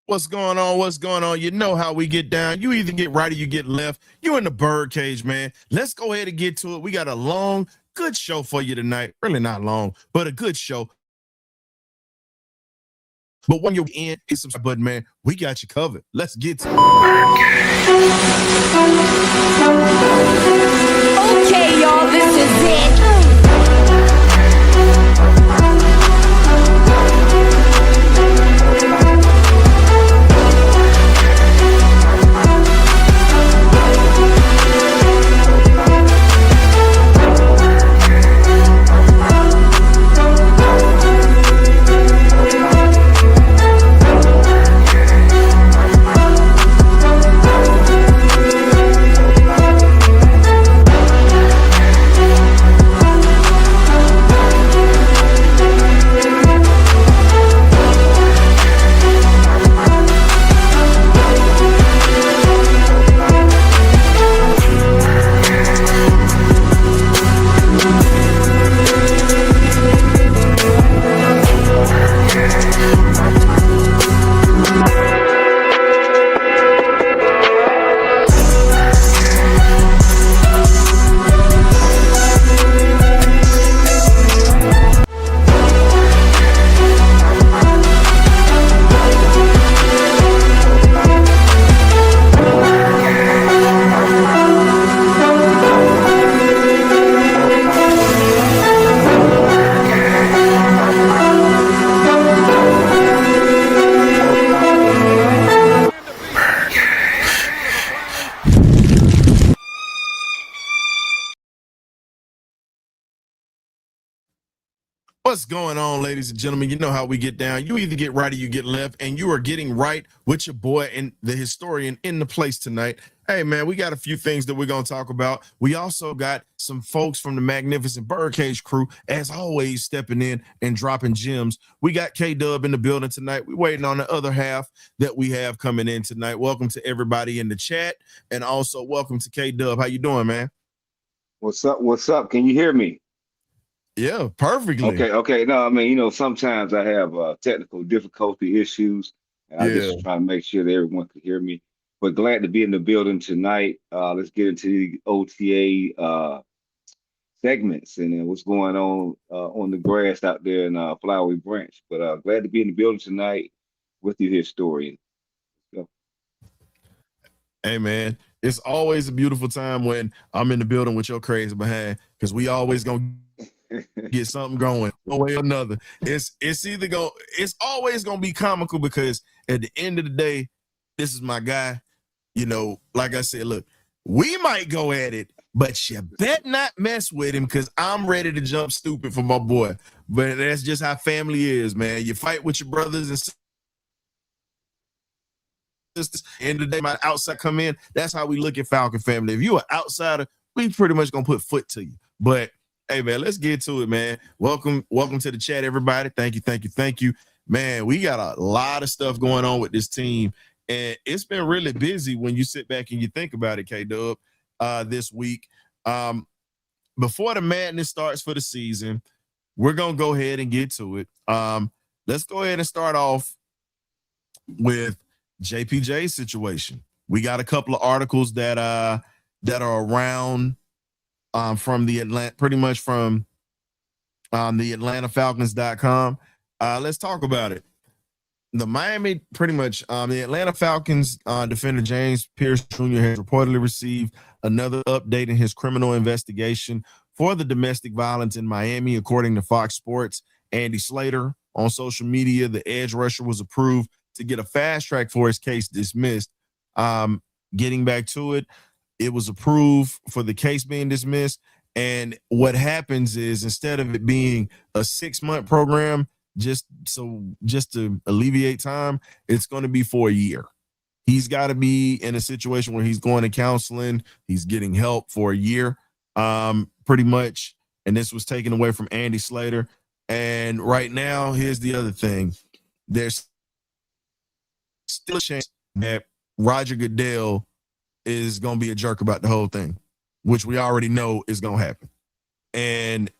What's going on? What's going on? You know how we get down. You either get right or you get left. You in the bird cage, man. Let's go ahead and get to it. We got a long, good show for you tonight. Really not long, but a good show. But when you're in, hit some button, man. We got you covered. Let's get to it. Okay, y'all, this is it. What's going on, ladies and gentlemen? You know how we get down. You either get right or you get left, and you are getting right with your boy and the historian in the place tonight. Hey, man, we got a few things that we're going to talk about. We also got some folks from the magnificent Birdcage crew, as always, stepping in and dropping gems. We got K-Dub in the building tonight. We're waiting on the other half that we have coming in tonight. Welcome to everybody in the chat, and also welcome to K-Dub. How you doing, man? What's up? What's up? Can you hear me? Yeah, perfectly. Okay. No, I mean, sometimes I have technical difficulty issues, and I Yeah. just try to make sure that everyone can hear me. But glad to be in the building tonight. Let's get into the OTA segments and then what's going on the grass out there in Flowery Branch. But glad to be in the building tonight with you, historian. So, Hey, man, it's always a beautiful time when I'm in the building with your crazy behind, because we always gonna get something going one way or another. It's always gonna be comical, because at the end of the day, this is my guy. You know, like I said, look, we might go at it, but you bet not mess with him, because I'm ready to jump stupid for my boy. But that's just how family is, man. You fight with your brothers and sisters. End of the day, my outside come in. That's how we look at Falcon family. If you an outsider, we pretty much gonna put foot to you. But hey, man, let's get to it, man. Welcome to the chat, everybody. Thank you. Man, we got a lot of stuff going on with this team, and it's been really busy when you sit back and you think about it, K-Dub, this week. Before the madness starts for the season, we're going to go ahead and get to it. Let's go ahead and start off with JPJ's situation. We got a couple of articles that are around from the Atlanta, pretty much from the AtlantaFalcons.com. Let's talk about it. The Atlanta Falcons defender James Pierce Jr. has reportedly received another update in his criminal investigation for the domestic violence in Miami, according to Fox Sports. Andy Slater on social media, the edge rusher was approved to get a fast track for his case dismissed. Getting back to it, it was approved for the case being dismissed. And what happens is, instead of it being a 6-month program, just to alleviate time, it's going to be for a year. He's got to be in a situation where he's going to counseling, he's getting help for a year, pretty much. And this was taken away from Andy Slater. And right now, here's the other thing. There's still a chance that Roger Goodell is going to be a jerk about the whole thing, which we already know is going to happen. And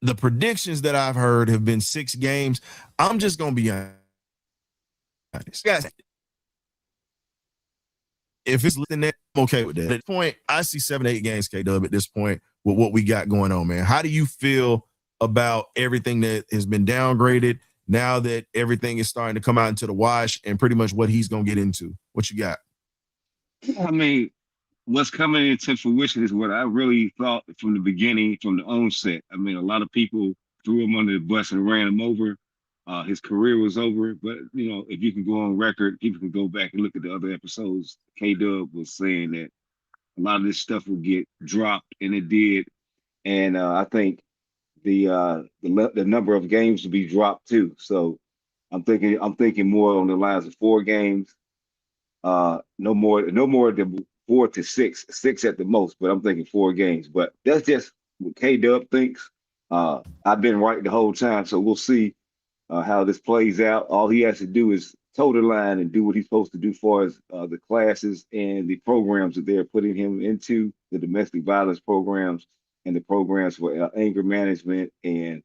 the predictions that I've heard have been 6 games. I'm just going to be honest. Guys, if it's less than that, I'm okay with that. At this point, I see 7 8 games, K-Dub, at this point with what we got going on, man. How do you feel about everything that has been downgraded now that everything is starting to come out into the wash and pretty much what he's going to get into? What you got? I mean, what's coming into fruition is what I really thought from the beginning, from the onset. I mean, a lot of people threw him under the bus and ran him over. His career was over. But, you know, if you can go on record, people can go back and look at the other episodes. K-Dub was saying that a lot of this stuff will get dropped, and it did. And I think the number of games to be dropped too. So I'm thinking more on the lines of 4 games. No more than 4 to 6 at the most. But I'm thinking 4 games. But that's just what K-Dub thinks. I've been right the whole time, so we'll see how this plays out. All he has to do is toe the line and do what he's supposed to do as far as the classes and the programs that they're putting him into, the domestic violence programs and the programs for anger management and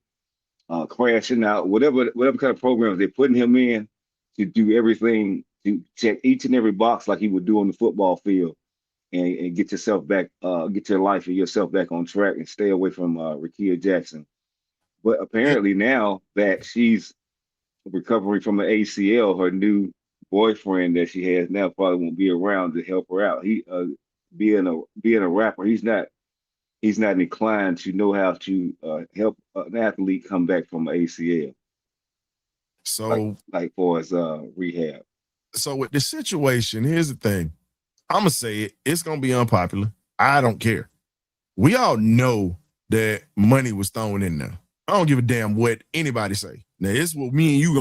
crashing out, whatever kind of programs they're putting him in, to do everything, to check each and every box like he would do on the football field, and get yourself back, get your life and yourself back on track and stay away from Rakia Jackson. But apparently now that she's recovering from the ACL, her new boyfriend that she has now probably won't be around to help her out. He being a rapper, he's not inclined to know how to help an athlete come back from an ACL. So like for his rehab. So with the situation, here's the thing. I'm gonna say it. It's gonna be unpopular. I don't care. We all know that money was thrown in there. I don't give a damn what anybody say. Now, it's what me and you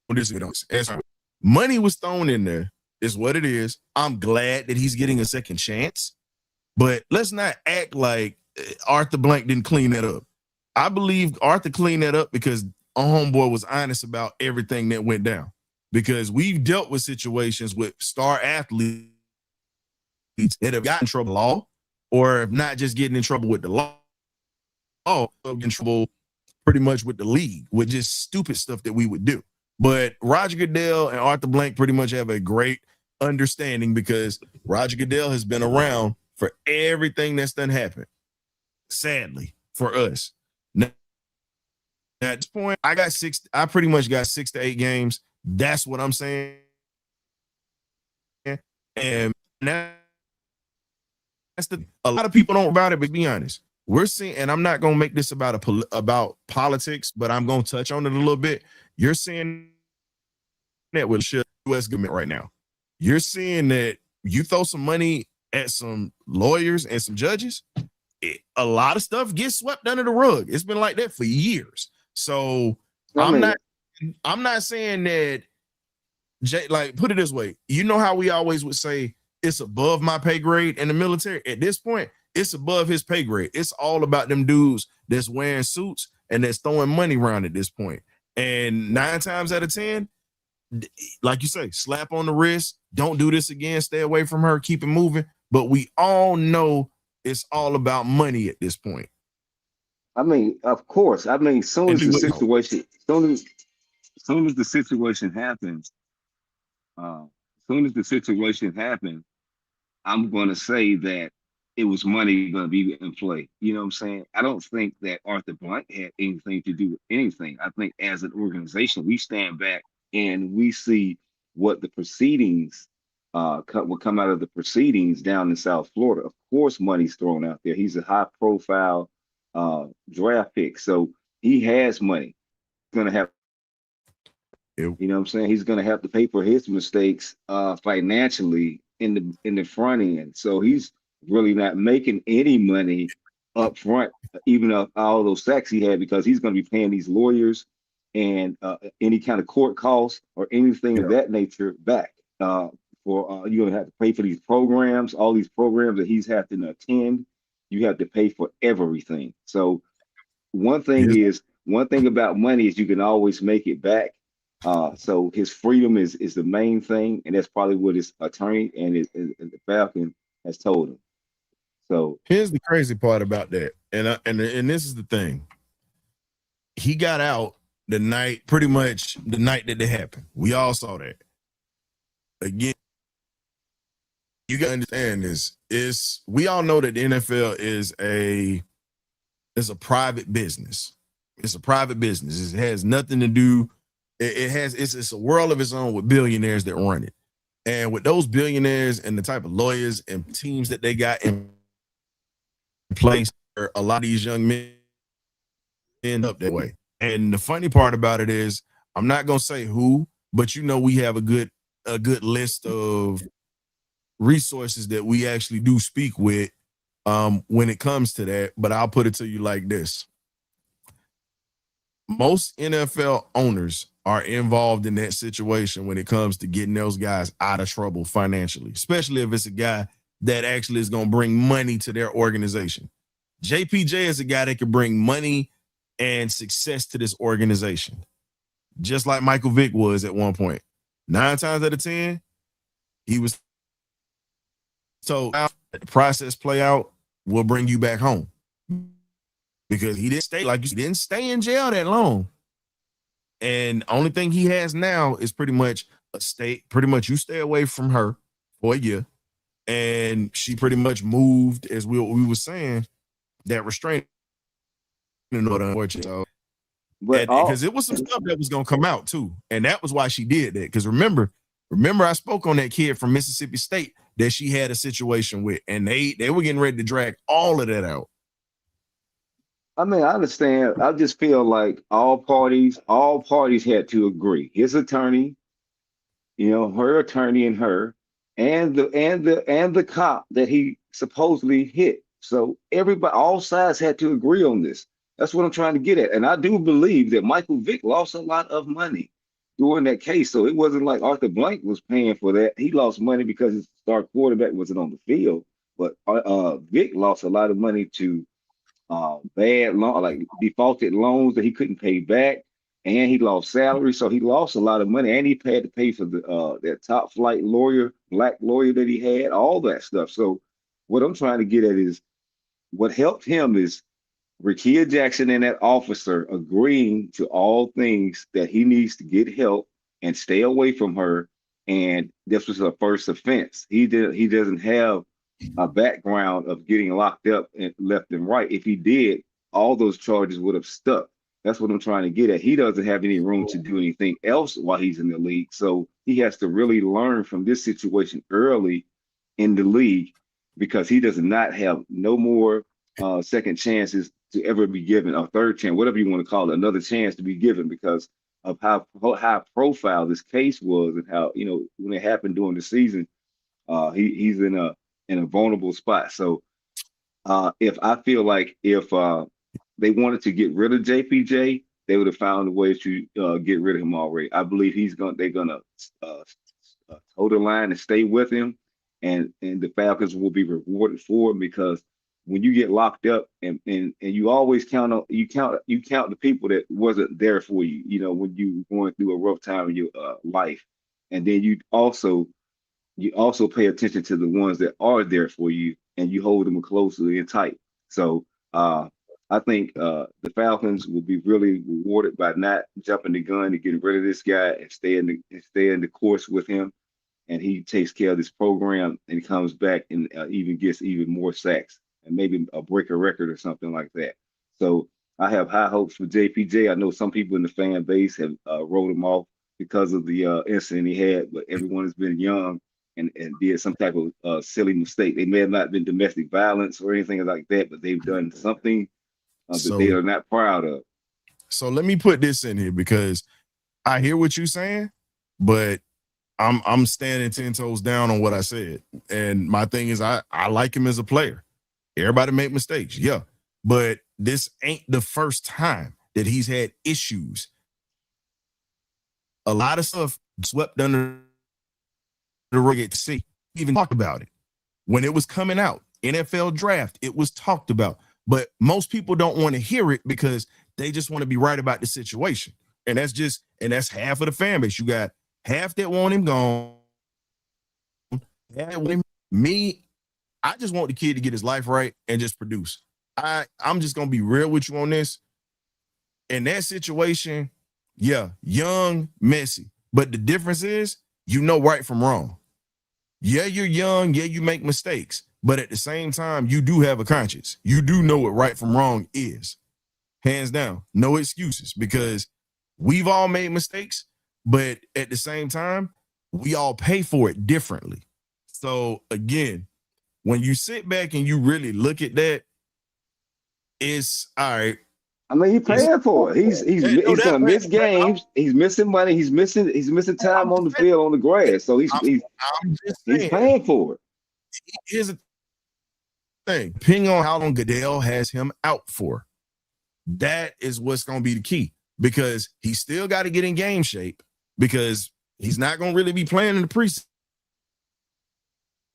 gonna disagree on. Money was thrown in there. Is what it is. I'm glad that he's getting a second chance, but let's not act like Arthur Blank didn't clean that up. I believe Arthur cleaned that up because our homeboy was honest about everything that went down. Because we've dealt with situations with star athletes that have gotten in trouble with the law, or if not just getting in trouble with the law, getting in trouble pretty much with the league, with just stupid stuff that we would do. But Roger Goodell and Arthur Blank pretty much have a great understanding because Roger Goodell has been around for everything that's done happened. Sadly, for us. Now, at this point, I pretty much got 6 to 8 games. That's what I'm saying. And now a lot of people don't about it, but be honest. We're seeing, and I'm not going to make this about politics, but I'm going to touch on it a little bit. You're seeing that with the U.S. government right now. You're seeing that you throw some money at some lawyers and some judges, a lot of stuff gets swept under the rug. It's been like that for years. So I'm not saying that, like, put it this way. You know how we always would say it's above my pay grade in the military? At this point, it's above his pay grade. It's all about them dudes that's wearing suits and that's throwing money around at this point. And 9 times out of 10, like you say, slap on the wrist, don't do this again, stay away from her, keep it moving. But we all know it's all about money at this point. I mean, of course. I mean, soon as the situation happens, I'm going to say that it was money going to be in play. You know what I'm saying? I don't think that Arthur Blank had anything to do with anything. I think as an organization, we stand back and we see what the proceedings will come out of the proceedings down in South Florida. Of course, money's thrown out there. He's a high-profile draft pick, so he has money. He's going to have, you know what I'm saying? He's going to have to pay for his mistakes financially in the front end. So he's really not making any money up front, even of all those sacks he had, because he's going to be paying these lawyers and any kind of court costs or anything of that nature back. You're going to have to pay for these programs, all these programs that he's having to attend. You have to pay for everything. So one thing about money is you can always make it back. So his freedom is the main thing, and that's probably what his attorney and the Falcon has told him. So here's the crazy part about that, and this is the thing. He got out pretty much the night that it happened. We all saw that. Again, you gotta understand this. We all know that the NFL is a private business. It's a private business. It has nothing to do. It's a world of its own with billionaires that run it. And with those billionaires and the type of lawyers and teams that they got in place, a lot of these young men end up that way. And the funny part about it is, I'm not gonna say who, but we have a good list of resources that we actually do speak with when it comes to that. But I'll put it to you like this: most NFL owners are involved in that situation when it comes to getting those guys out of trouble financially, especially if it's a guy that actually is going to bring money to their organization. JPJ is a guy that can bring money and success to this organization, just like Michael Vick was at one point. 9 times out of 10, he was told the process play out, we'll bring you back home. Because he didn't stay, like you said, he didn't stay in jail that long. And the only thing he has now is pretty much you stay away from her for a year. And she pretty much moved, as we were saying, that restraint order, unfortunately. Because it was some stuff that was gonna come out too. And that was why she did that. Because remember, I spoke on that kid from Mississippi State that she had a situation with, and they were getting ready to drag all of that out. I mean, I understand. I just feel like all parties had to agree. His attorney, her attorney and her, and the cop that he supposedly hit. So everybody, all sides had to agree on this. That's what I'm trying to get at. And I do believe that Michael Vick lost a lot of money during that case. So it wasn't like Arthur Blank was paying for that. He lost money because his star quarterback wasn't on the field. But Vick lost a lot of money to bad loan, like defaulted loans that he couldn't pay back, and he lost salary, so he lost a lot of money, and he had to pay for that top flight lawyer, black lawyer that he had, all that stuff. So what I'm trying to get at is what helped him is Rakia Jackson and that officer agreeing to all things that he needs to get help and stay away from her. And this was her first offense. He doesn't have a background of getting locked up and left and right. If he did, all those charges would have stuck. That's what I'm trying to get at. He doesn't have any room to do anything else while he's in the league. So he has to really learn from this situation early in the league, because he does not have no more second chances to ever be given, a third chance, whatever you want to call it, another chance to be given, because of how high profile this case was and how, when it happened during the season, he's in a vulnerable spot. So if they wanted to get rid of JPJ, they would have found a way to get rid of him already. I believe they're gonna toe the line and stay with him, and the Falcons will be rewarded for him, because when you get locked up and you always count the people that wasn't there for you, when you were going through a rough time in your life, and then you also pay attention to the ones that are there for you, and you hold them closely and tight. So I think the Falcons will be really rewarded by not jumping the gun and getting rid of this guy, and stay in the course with him, and he takes care of this program and comes back and even gets even more sacks and maybe break a record or something like that. So I have high hopes for JPJ. I know some people in the fan base have wrote him off because of the incident he had, but everyone has been young and did some type of silly mistake. They may have not been domestic violence or anything like that, but they've done something that they are not proud of. So let me put this in here, because I hear what you're saying, but I'm standing 10 toes down on what I said. And my thing is, I like him as a player. Everybody make mistakes, yeah, but this ain't the first time that he's had issues. A lot of stuff swept under the rug at sea. Even talked about it when it was coming out. NFL draft, it was talked about, but most people don't want to hear it because they just want to be right about the situation. And that's half of the fan base. You got half that want him gone. Me, I just want the kid to get his life right and just produce. I'm just gonna be real with you on this. In that situation, yeah, young, messy. But the difference is, right from wrong. Yeah, you're young. Yeah, you make mistakes. But at the same time, you do have a conscience. You do know what right from wrong is. Hands down. No excuses, because we've all made mistakes, but at the same time, we all pay for it differently. So again, when you sit back and you really look at that, it's all right. I mean, he's paying for it. He's gonna miss games. He's missing money. He's missing time on the field, on the grass. So I'm just he's saying, paying for it. here's the thing. Depending on how long Goodell has him out for, that is what's going to be the key, because he still got to get in game shape, because he's not going to really be playing in the preseason.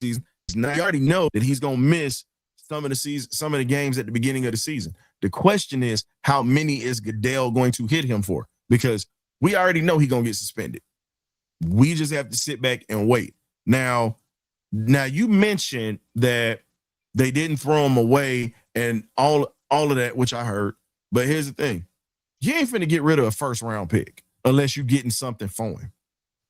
You already know that he's going to miss some of the games at the beginning of the season. The question is, how many is Goodell going to hit him for? Because we already know he's going to get suspended. We just have to sit back and wait. Now you mentioned that they didn't throw him away and all of that, which I heard. But here's the thing. You ain't finna get rid of a first round pick unless you're getting something for him.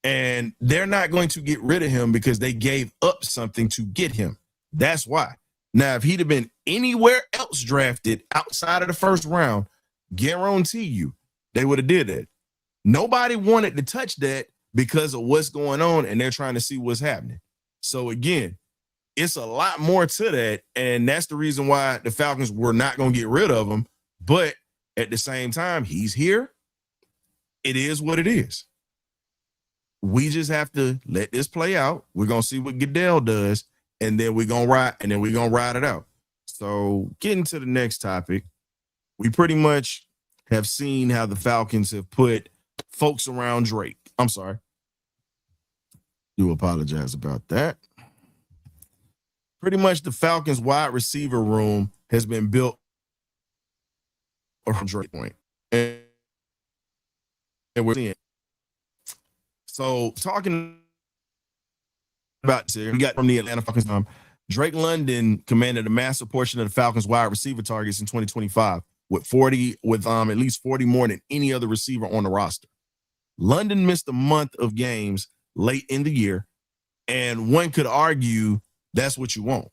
And they're not going to get rid of him because they gave up something to get him. That's why. Now, if he'd have been anywhere else drafted outside of the first round, guarantee you they would have did that. Nobody wanted to touch that because of what's going on, and they're trying to see what's happening. So again, it's a lot more to that, and that's the reason why the Falcons were not going to get rid of him. But at the same time, he's here. It is what it is. We just have to let this play out. We're going to see what Goodell does, and then we're going to ride it out. So getting to the next topic, we pretty much have seen how the Falcons have put folks around Drake. I'm sorry. Do apologize about that. Pretty much the Falcons wide receiver room has been built around Drake point. And we're seeing. So talking about this, we got from the Atlanta Falcons. Drake London commanded a massive portion of the Falcons wide receiver targets in 2025 with at least 40 more than any other receiver on the roster. London missed a month of games late in the year, and one could argue that's what you want.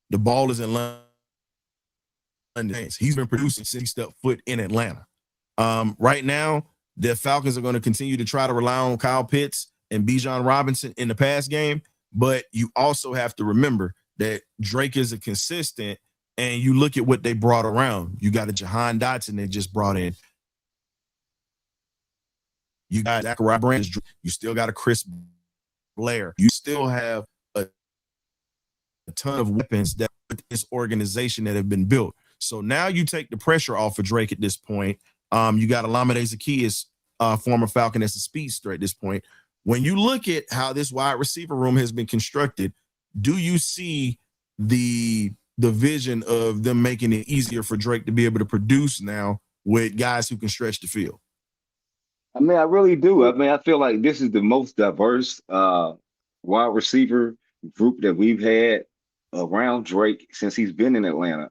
The ball is in London's hands. He's been producing since he stepped foot in Atlanta. Right now, the Falcons are going to continue to try to rely on Kyle Pitts and Bijan Robinson in the pass game, but you also have to remember that Drake is a consistent, and you look at what they brought around. You got a Jahan Dotson they just brought in. You got Zachariah Branch. You still got a Chris Blair. You still have a ton of weapons that this organization that have been built. So now you take the pressure off of Drake at this point. You got Olamide Zaccheaus, former Falcon, as a speedster at this point. When you look at how this wide receiver room has been constructed, do you see the vision of them making it easier for Drake to be able to produce now with guys who can stretch the field? I mean, I really do. I mean, I feel like this is the most diverse wide receiver group that we've had around Drake since he's been in Atlanta.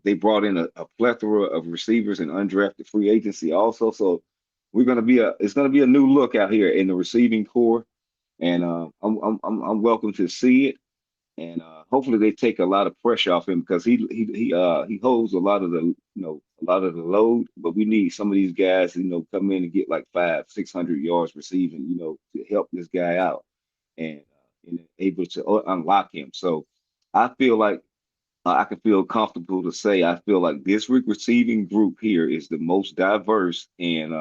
They brought in a plethora of receivers and undrafted free agency also. So it's going to be a new look out here in the receiving core, and I'm welcome to see it. And hopefully they take a lot of pressure off him, because he holds a lot of the load. But we need some of these guys to come in and get like 500-600 yards receiving, to help this guy out and able to unlock him. So I feel like I can feel comfortable to say I feel like this receiving group here is the most diverse and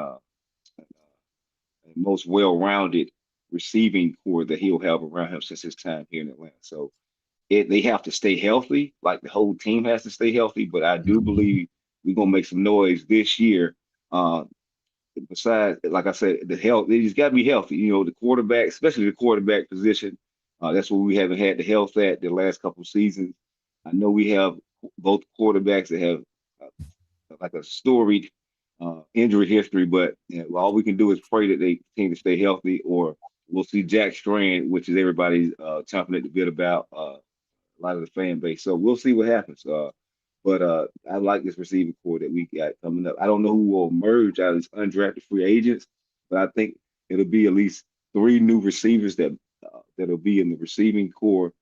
most well-rounded receiving core that he'll have around him since his time here in Atlanta. So they have to stay healthy, like the whole team has to stay healthy. But I do believe we're gonna make some noise this year. Besides, like I said, the health, they just got to be healthy. The quarterback, especially the quarterback position, that's where we haven't had the health at the last couple of seasons. I know we have both quarterbacks that have like a storied injury history, but all we can do is pray that they continue to stay healthy, or we'll see Jack Strand, which is everybody's chomping at the bit about, a lot of the fan base. So we'll see what happens. But I like this receiving core that we got coming up. I don't know who will emerge out of these undrafted free agents, but I think it'll be at least 3 new receivers that that'll be in the receiving core,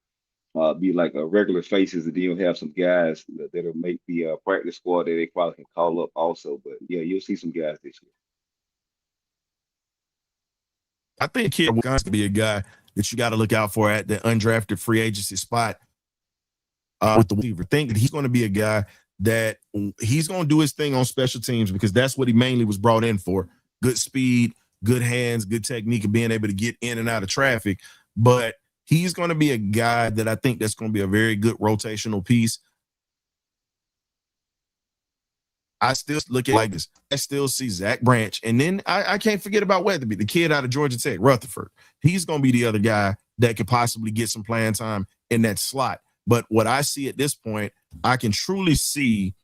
be like regular faces, and then you'll have some guys that'll make the practice squad that they probably can call up also. But yeah, you'll see some guys this year. I think Kid Wilkins could be a guy that you got to look out for at the undrafted free agency spot with the receiver. Think that he's going to be a guy that he's going to do his thing on special teams because that's what he mainly was brought in for. Good speed, good hands, good technique of being able to get in and out of traffic. But he's going to be a guy that I think that's going to be a very good rotational piece. I still look at it like this. I still see Zach Branch. And then I can't forget about Weatherby, the kid out of Georgia Tech, Rutherford. He's going to be the other guy that could possibly get some playing time in that slot. But what I see at this point, I can truly see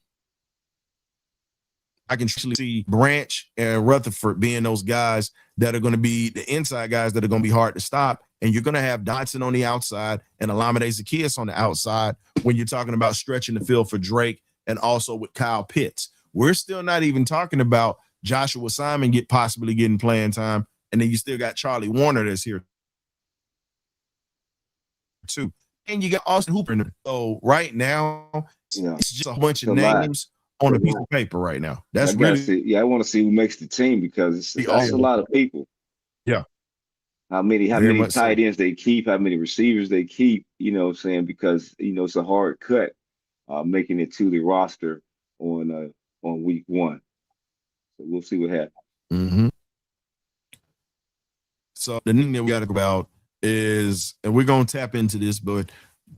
Branch and Rutherford being those guys that are going to be the inside guys that are going to be hard to stop. And you're going to have Dotson on the outside and Olamide Zaccheaus on the outside when you're talking about stretching the field for Drake and also with Kyle Pitts. We're still not even talking about Joshua Simon possibly getting playing time. And then you still got Charlie Warner that's here too. And you got Austin Hooper in there. So right now, it's just a bunch of names on a piece of paper right now. That's really I want to see who makes the team because that's a lot of people. Yeah. How many tight ends they keep, how many receivers they keep, you know what I'm saying? Because, you know, it's a hard cut making it to the roster on week 1. So we'll see what happens. Mm-hmm. So the thing that we got to go about is, and we're going to tap into this, but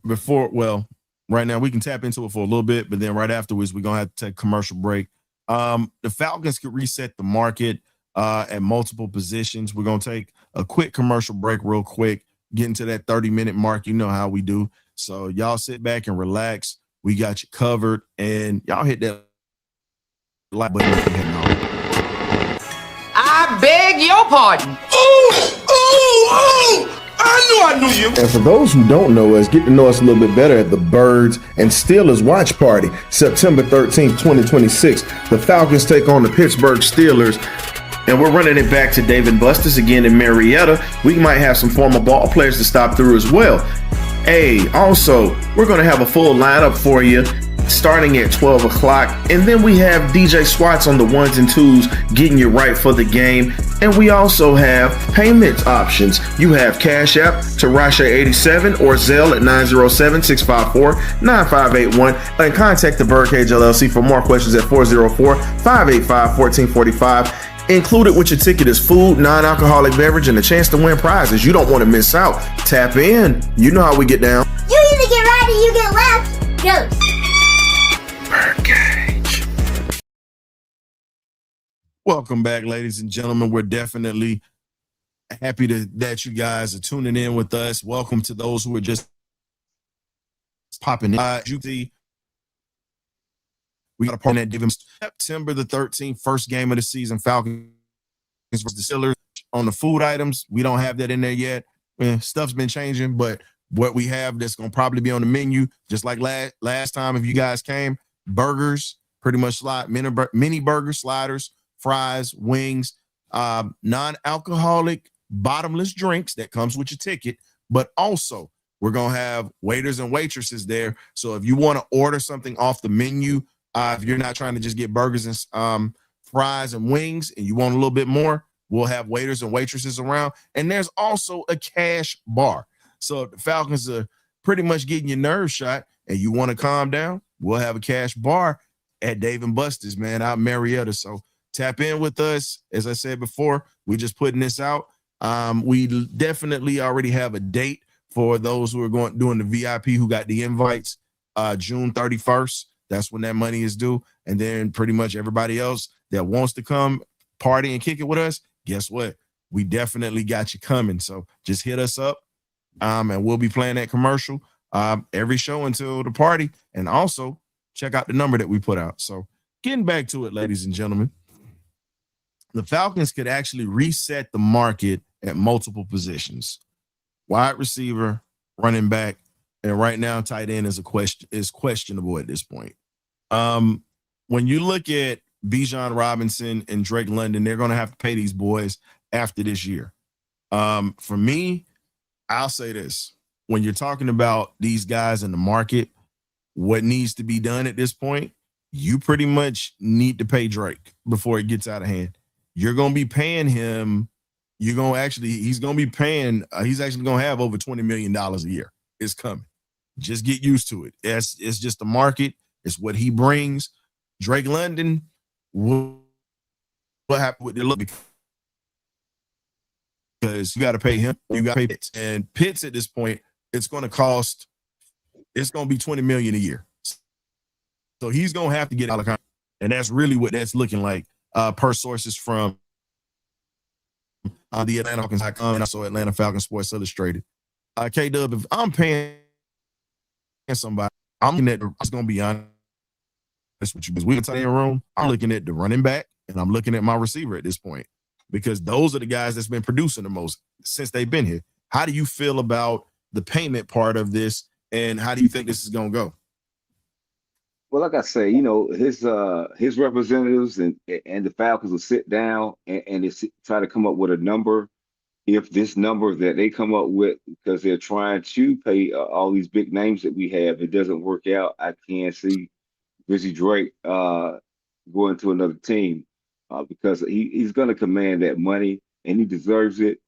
right now we can tap into it for a little bit, but then right afterwards, we're going to have to take a commercial break. The Falcons could reset the market at multiple positions. We're going to take a quick commercial break real quick, get into that 30-minute mark. You know how we do. So y'all sit back and relax. We got you covered, and y'all hit that like button if you're heading on. I beg your pardon. I knew you. And for those who don't know us, get to know us a little bit better at the Birds and Steelers Watch Party, September 13th, 2026. The Falcons take on the Pittsburgh Steelers. And we're running it back to Dave & Buster's again in Marietta. We might have some former ball players to stop through as well. Hey, also, we're going to have a full lineup for you starting at 12 o'clock. And then we have DJ Swats on the 1s and 2s getting you right for the game. And we also have payment options. You have Cash App to Rasha87 or Zelle at 907-654-9581. And contact the BirdCage LLC for more questions at 404-585-1445. Included with your ticket is food, non-alcoholic beverage, and a chance to win prizes. You don't want to miss out. Tap in. You know how we get down. You either get right or you get left. Ghost. BirdCage. Welcome back, ladies and gentlemen. We're definitely happy that you guys are tuning in with us. Welcome to those who are just popping in. We got a partner that give him September the 13th, first game of the season, Falcons versus the Steelers. On the food items, we don't have that in there yet. Stuff's been changing, but what we have that's going to probably be on the menu, just like last time if you guys came, burgers, pretty much mini burger sliders, fries, wings, non-alcoholic bottomless drinks that comes with your ticket, but also we're going to have waiters and waitresses there. So if you want to order something off the menu, if you're not trying to just get burgers and fries and wings and you want a little bit more, we'll have waiters and waitresses around. And there's also a cash bar. So if the Falcons are pretty much getting your nerves shot and you want to calm down, we'll have a cash bar at Dave & Buster's, man, out in Marietta. So tap in with us. As I said before, we're just putting this out. We definitely already have a date for those who are doing the VIP who got the invites, June 31st. That's when that money is due. And then pretty much everybody else that wants to come party and kick it with us, guess what? We definitely got you coming. So just hit us up, and we'll be playing that commercial every show until the party. And also check out the number that we put out. So getting back to it, ladies and gentlemen, the Falcons could actually reset the market at multiple positions. Wide receiver, running back, and right now tight end is questionable at this point. When you look at Bijan Robinson and Drake London, they're going to have to pay these boys after this year. For me, I'll say this. When you're talking about these guys in the market, what needs to be done at this point, you pretty much need to pay Drake before it gets out of hand. You're going to be paying him. He's going to be paying, he's actually going to have over $20 million a year. It's coming. Just get used to it. It's just the market. It's what he brings. Drake London, what happened with the look? Because you got to pay him. You got to pay Pitts. And Pitts at this point, it's going to be $20 million a year. So he's going to have to get out of contract. And that's really what that's looking like per sources from the Atlanta Falcons.com and also Atlanta Falcons Sports Illustrated. K-Dub, if I'm paying somebody, I'm looking at, I'm just going to be honest with you, because we can tell you in the room, I'm looking at the running back and I'm looking at my receiver at this point, because those are the guys that's been producing the most since they've been here. How do you feel about the payment part of this, and how do you think this is going to go? Well, like I say, his representatives and the Falcons will sit down and try to come up with a number. If this number that they come up with, because they're trying to pay all these big names that we have, it doesn't work out, I can't see Busy Drake going to another team because he's going to command that money and he deserves it.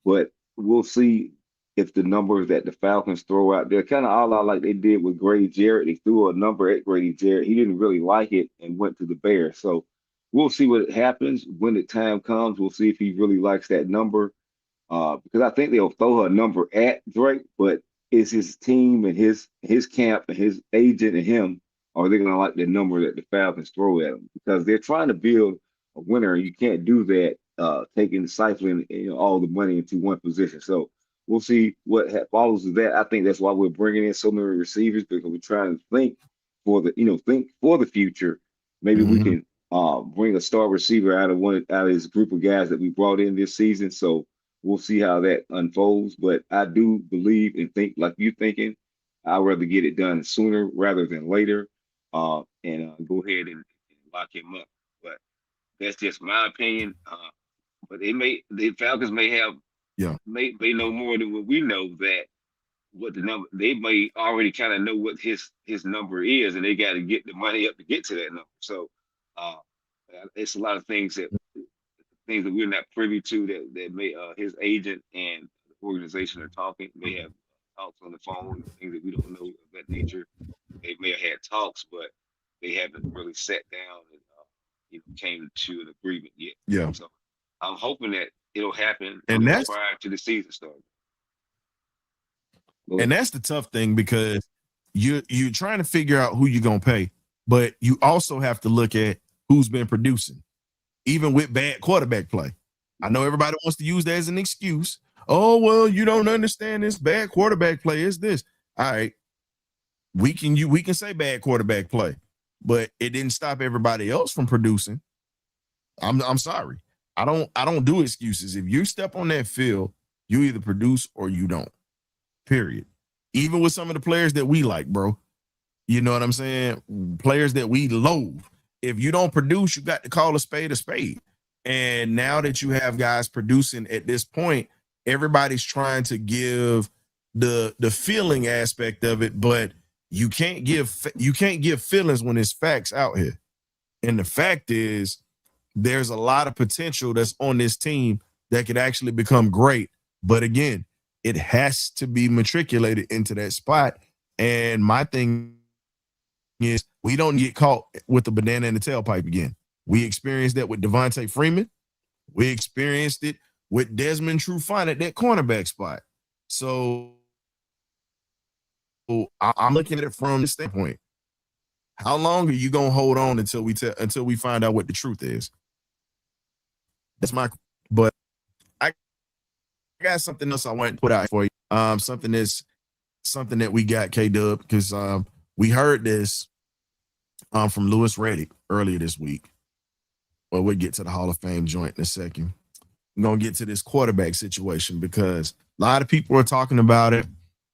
But we'll see if the numbers that the Falcons throw out there, kind of all out like they did with Grady Jarrett. They threw a number at Grady Jarrett. He didn't really like it and went to the Bears. So we'll see what happens when the time comes. We'll see if he really likes that number. Because I think they'll throw a number at Drake, but it's his team and his camp and his agent and him, are they going to like the number that the Falcons throw at them? Because they're trying to build a winner, and you can't do that siphoning all the money into one position. So we'll see what follows of that. I think that's why we're bringing in so many receivers, because we're trying to think for the future. Maybe we can bring a star receiver out of this group of guys that we brought in this season. So we'll see how that unfolds. But I do believe and think like you thinking. I'd rather get it done sooner rather than later, and go ahead and lock him up. But that's just my opinion. But the Falcons may have. Yeah, may know more than what we know, that what the number, they may already kind of know what his number is, and they got to get the money up to get to that number. So it's a lot of things that we're not privy to that may his agent and the organization are talking. May have talks on the phone, things that we don't know of that nature. They may have had talks, but they haven't really sat down and came to an agreement yet. Yeah. So I'm hoping that it'll happen prior to the season starting. And that's the tough thing, because you're trying to figure out who you're gonna pay, but you also have to look at who's been producing, even with bad quarterback play. I know everybody wants to use that as an excuse. Oh, well, you don't understand this bad quarterback play is this. All right, we can say bad quarterback play, but it didn't stop everybody else from producing. I'm sorry. I don't do excuses. If you step on that field, you either produce or you don't. Period. Even with some of the players that we like, bro. You know what I'm saying? Players that we loathe. If you don't produce, you got to call a spade a spade. And now that you have guys producing at this point, everybody's trying to give the feeling aspect of it, but you can't give feelings when it's facts out here. And the fact is, there's a lot of potential that's on this team that could actually become great. But again, it has to be matriculated into that spot. And my thing is, we don't get caught with the banana in the tailpipe again. We experienced that with Devontae Freeman. We experienced it with Desmond Trufant at that cornerback spot. So I'm looking at it from this standpoint. How long are you going to hold on until we find out what the truth is? That's but I got something else I want to put out for you. Something that we got, K-Dub, because we heard this from Louis Riddick earlier this week. Well, we'll get to the Hall of Fame joint in a second. I'm going to get to this quarterback situation, because a lot of people are talking about it.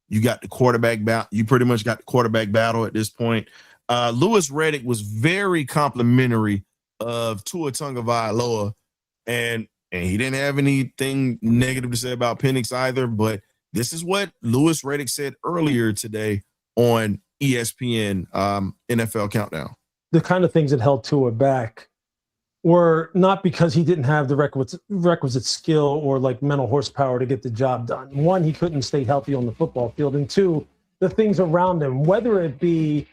You got the quarterback battle. You pretty much got the quarterback battle at this point. Louis Riddick was very complimentary of Tua Tagovailoa, and he didn't have anything negative to say about Penix either, but This is what Louis Riddick said earlier today on ESPN NFL Countdown. The kind of things that held Tua back were not because he didn't have the requisite skill or like mental horsepower to get the job done. One, he couldn't stay healthy on the football field. And two, the things around him, whether it be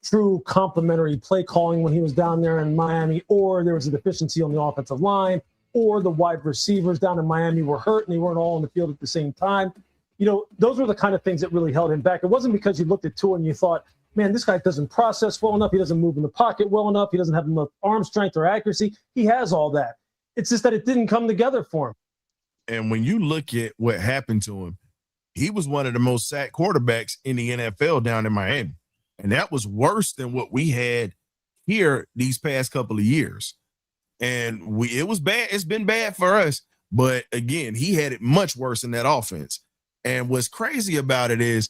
true complementary play calling when he was down there in Miami, or there was a deficiency on the offensive line, or the wide receivers down in Miami were hurt and they weren't all on the field at the same time. You know, those were the kind of things that really held him back. It wasn't because you looked at Tua and you thought, man, this guy doesn't process well enough. He doesn't move in the pocket well enough. He doesn't have enough arm strength or accuracy. He has all that. It's just that it didn't come together for him. And when you look at what happened to him, he was one of the most sacked quarterbacks in the NFL down in Miami. And that was worse than what we had here these past couple of years. And it was bad. It's been bad for us. But again, he had it much worse in that offense. And what's crazy about it is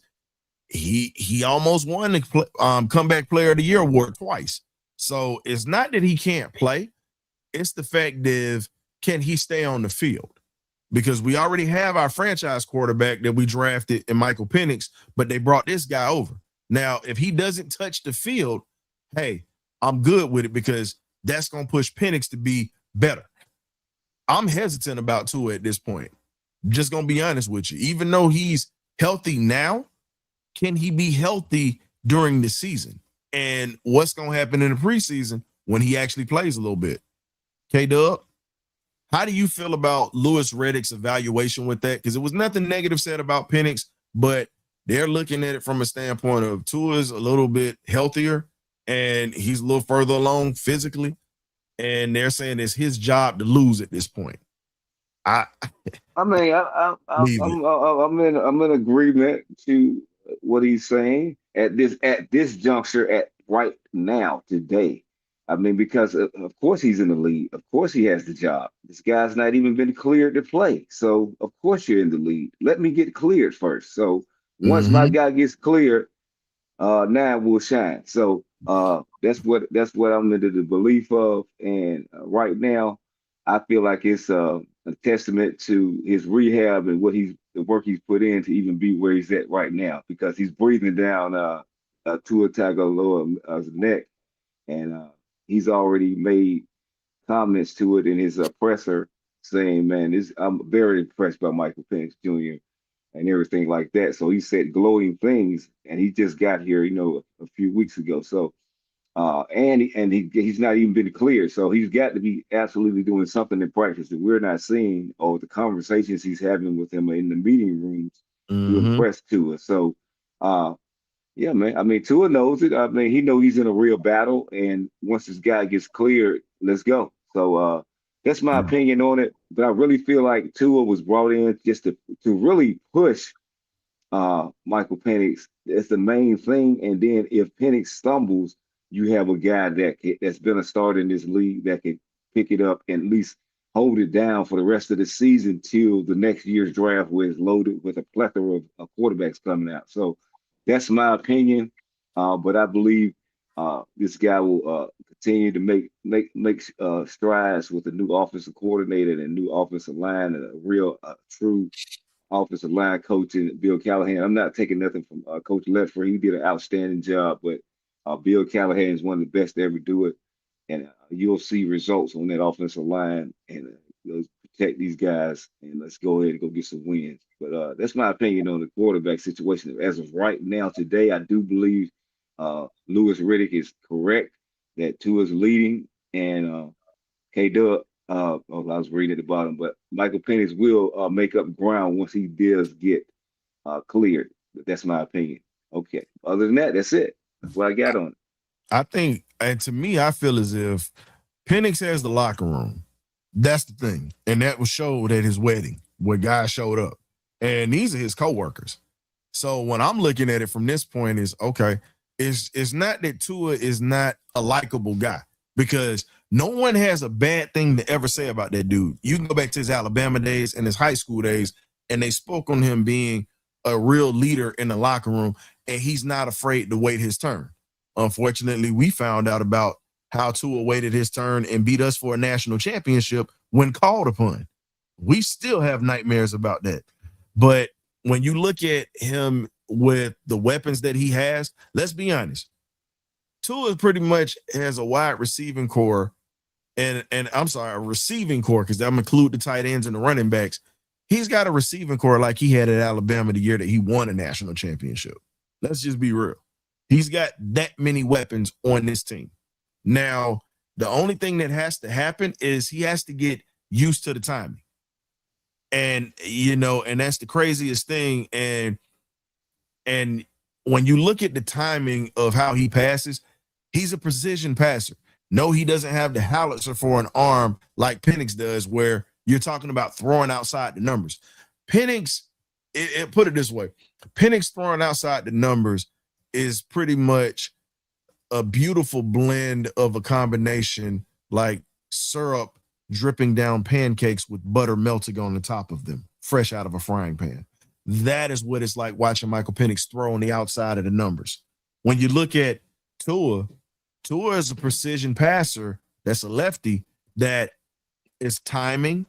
he almost won the Comeback Player of the Year award twice. So it's not that he can't play. It's the fact that can he stay on the field? Because we already have our franchise quarterback that we drafted in Michael Penix, but they brought this guy over. Now, if he doesn't touch the field, hey, I'm good with it because that's going to push Penix to be better. I'm hesitant about Tua at this point. Just going to be honest with you. Even though he's healthy now, can he be healthy during the season? And what's going to happen in the preseason when he actually plays a little bit? K-Dub, how do you feel about Louis Riddick's evaluation with that? Because it was nothing negative said about Penix, but they're looking at it from a standpoint of Tua's a little bit healthier and he's a little further along physically. And they're saying it's his job to lose at this point. I'm in agreement to what he's saying at this juncture at right now today. I mean, because of course he's in the lead. Of course he has the job. This guy's not even been cleared to play. So of course you're in the lead. Let me get cleared first. So once my guy gets cleared, now we'll shine. So that's what I'm into the belief of. And right now, I feel like it's a testament to his rehab and the work he's put in to even be where he's at right now, because he's breathing down Tua Tagovailoa's neck, and he's already made comments to it in his presser saying, "Man, I'm very impressed by Michael Penix Jr. and everything like that." So he said glowing things, and he just got here, a few weeks ago. So. He's not even been cleared, so he's got to be absolutely doing something in practice that we're not seeing, or the conversations he's having with him in the meeting rooms to impress Tua. So, yeah, man. I mean, Tua knows it. I mean, he knows he's in a real battle, and once this guy gets cleared, let's go. So that's my opinion on it. But I really feel like Tua was brought in just to really push Michael Penix. That's the main thing. And then if Penix stumbles, you have a guy that's been a starter in this league that can pick it up and at least hold it down for the rest of the season till the next year's draft, where it's loaded with a plethora of quarterbacks coming out. So that's my opinion. But I believe this guy will continue to make strides with a new offensive coordinator and a new offensive line and a real true offensive line coach in Bill Callahan. I'm not taking nothing from Coach Leffler. He did an outstanding job, but Bill Callahan is one of the best to ever do it, and you'll see results on that offensive line, and protect these guys, and let's go ahead and go get some wins. But that's my opinion on the quarterback situation. As of right now, today, I do believe Louis Riddick is correct that Tua is leading, and K-Dub, I was reading at the bottom, but Michael Penix will make up ground once he does get cleared. But that's my opinion. Okay. Other than that, that's it. That's what I got on it. I think, and to me, I feel as if Penix has the locker room. That's the thing. And that was showed at his wedding where guys showed up. And these are his coworkers. So when I'm looking at it from this point is, okay, it's not that Tua is not a likable guy, because no one has a bad thing to ever say about that dude. You can go back to his Alabama days and his high school days, and they spoke on him being a real leader in the locker room, and he's not afraid to wait his turn. Unfortunately, we found out about how Tua waited his turn and beat us for a national championship when called upon. We still have nightmares about that. But when you look at him with the weapons that he has, let's be honest. Tua pretty much has a wide receiving core and I'm sorry, a receiving core, because I'm include the tight ends and the running backs. He's got a receiving core like he had at Alabama the year that he won a national championship. Let's just be real. He's got that many weapons on this team. Now, the only thing that has to happen is he has to get used to the timing. And, and that's the craziest thing. And when you look at the timing of how he passes, he's a precision passer. No, he doesn't have the howitzer for an arm like Penix does, where you're talking about throwing outside the numbers. Penix, put it this way, Penix throwing outside the numbers is pretty much a beautiful blend of a combination like syrup dripping down pancakes with butter melting on the top of them, fresh out of a frying pan. That is what it's like watching Michael Penix throw on the outside of the numbers. When you look at Tua is a precision passer that's a lefty that is timing.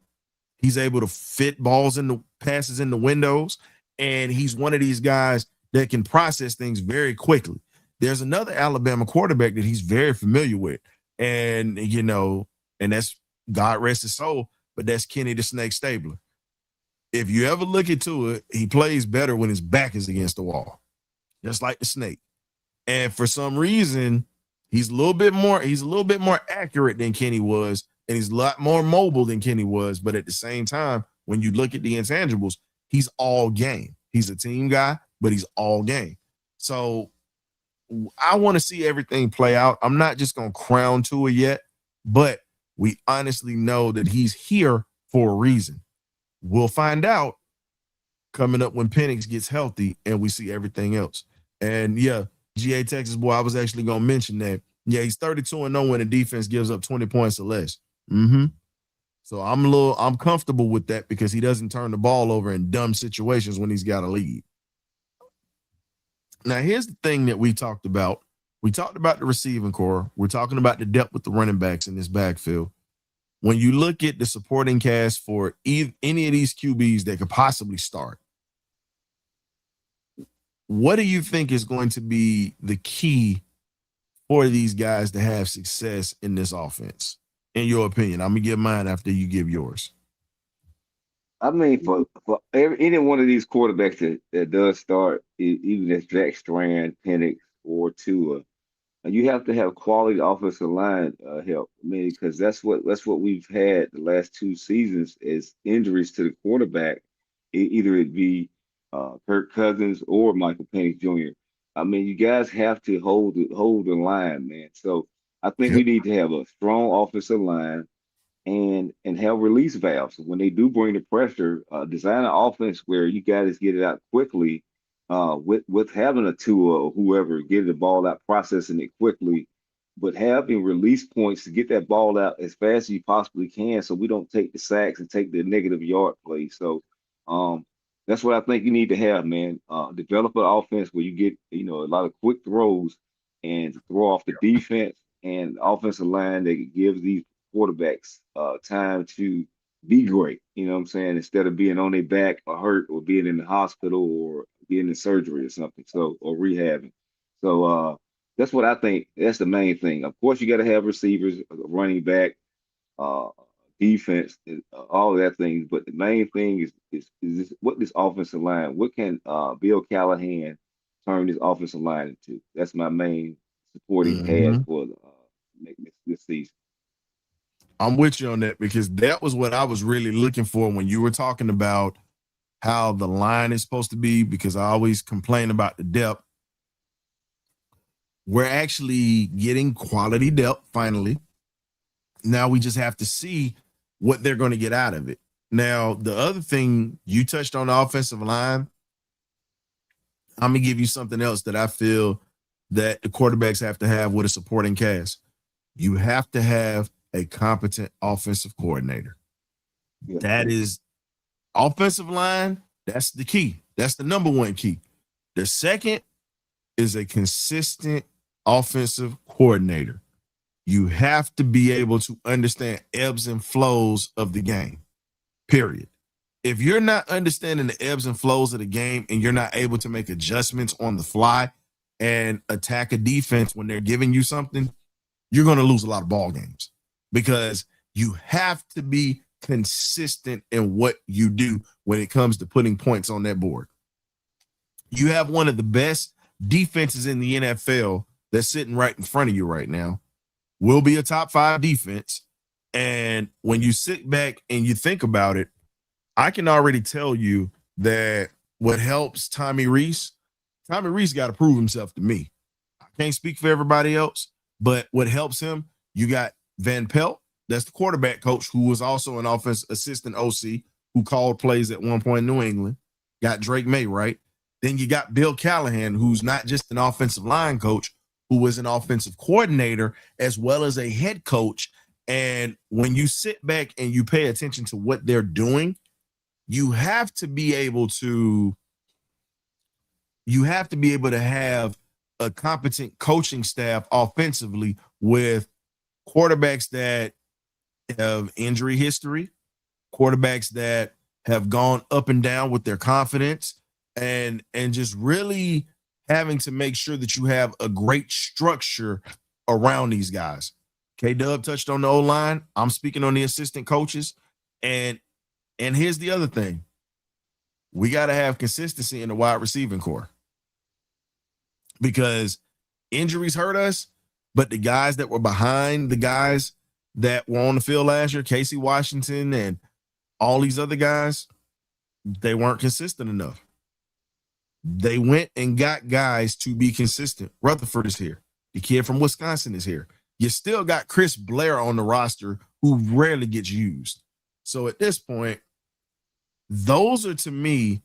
He's able to fit balls in the passes in the windows, and he's one of these guys that can process things very quickly. There's another Alabama quarterback that he's very familiar with, and and that's, God rest his soul, but that's Kenny the Snake Stabler. If you ever look into it, he plays better when his back is against the wall, just like the snake. And for some reason, he's a little bit more accurate than Kenny was, and he's a lot more mobile than Kenny was. But at the same time, when you look at the intangibles, he's all game. He's a team guy, but he's all game. So I want to see everything play out. I'm not just going to crown Tua yet, but we honestly know that he's here for a reason. We'll find out coming up when Penix gets healthy and we see everything else. And yeah, GA Texas boy, I was actually going to mention that. Yeah, he's 32-0 when the defense gives up 20 points or less. So I'm comfortable with that because he doesn't turn the ball over in dumb situations when he's got a lead. Now, here's the thing that we talked about. We talked about the receiving core. We're talking about the depth with the running backs in this backfield. When you look at the supporting cast for any of these QBs that could possibly start, what do you think is going to be the key for these guys to have success in this offense? In your opinion, I'm going to give mine after you give yours. I mean, for any one of these quarterbacks that does start, even as Jack Strand, Penix, or Tua, you have to have quality offensive line help. I mean, because that's what we've had the last 2 seasons is injuries to the quarterback. Either it be Kirk Cousins or Michael Penix Jr. I mean, you guys have to hold the line, man. So I think we need to have a strong offensive line and have release valves. When they do bring the pressure, design an offense where you guys get it out quickly. With having a Tua or whoever, get the ball out, processing it quickly, but having release points to get that ball out as fast as you possibly can, so we don't take the sacks and take the negative yard play. So, that's what I think you need to have, man. Develop an offense where you get a lot of quick throws and throw off the defense and offensive line that gives these quarterbacks time to be great. You know what I'm saying? Instead of being on their back or hurt or being in the hospital or being in surgery or something, or rehabbing. So that's what I think. That's the main thing. Of course, you got to have receivers, running back, defense, all of that things. But the main thing is this, what this offensive line, what can Bill Callahan turn this offensive line into? That's my main supporting cast for this season. I'm with you on that because that was what I was really looking for when you were talking about how the line is supposed to be, because I always complain about the depth. We're actually getting quality depth finally. Now we just have to see what they're going to get out of it. Now, the other thing you touched on, the offensive line, I'm going to give you something else that I feel that the quarterbacks have to have with a supporting cast. You have to have a competent offensive coordinator. Yeah. That is offensive line. That's the key. That's the number one key. The second is a consistent offensive coordinator. You have to be able to understand ebbs and flows of the game, period. if you're not understanding the ebbs and flows of the game and you're not able to make adjustments on the fly and attack a defense when they're giving you something, you're going to lose a lot of ball games, because you have to be consistent in what you do when it comes to putting points on that board. You have one of the best defenses in the NFL that's sitting right in front of you right now, will be a top 5 defense. And when you sit back and you think about it, I can already tell you that what helps Tommy Rees got to prove himself to me. I can't speak for everybody else, but what helps him, you got Van Pelt, that's the quarterback coach, who was also an offense assistant OC, who called plays at one point in New England. Got Drake May, right? Then you got Bill Callahan, who's not just an offensive line coach, who was an offensive coordinator as well as a head coach. And when you sit back and you pay attention to what they're doing, you have to be able to have a competent coaching staff offensively with quarterbacks that have injury history, quarterbacks that have gone up and down with their confidence, and just really having to make sure that you have a great structure around these guys. K-Dub touched on the O-line. I'm speaking on the assistant coaches. And here's the other thing. We got to have consistency in the wide receiving core, because injuries hurt us, but the guys that were behind the guys that were on the field last year, Casey Washington and all these other guys, they weren't consistent enough. They went and got guys to be consistent. Rutherford is here. The kid from Wisconsin is here. You still got Chris Blair on the roster, who rarely gets used. So at this point, those are, to me,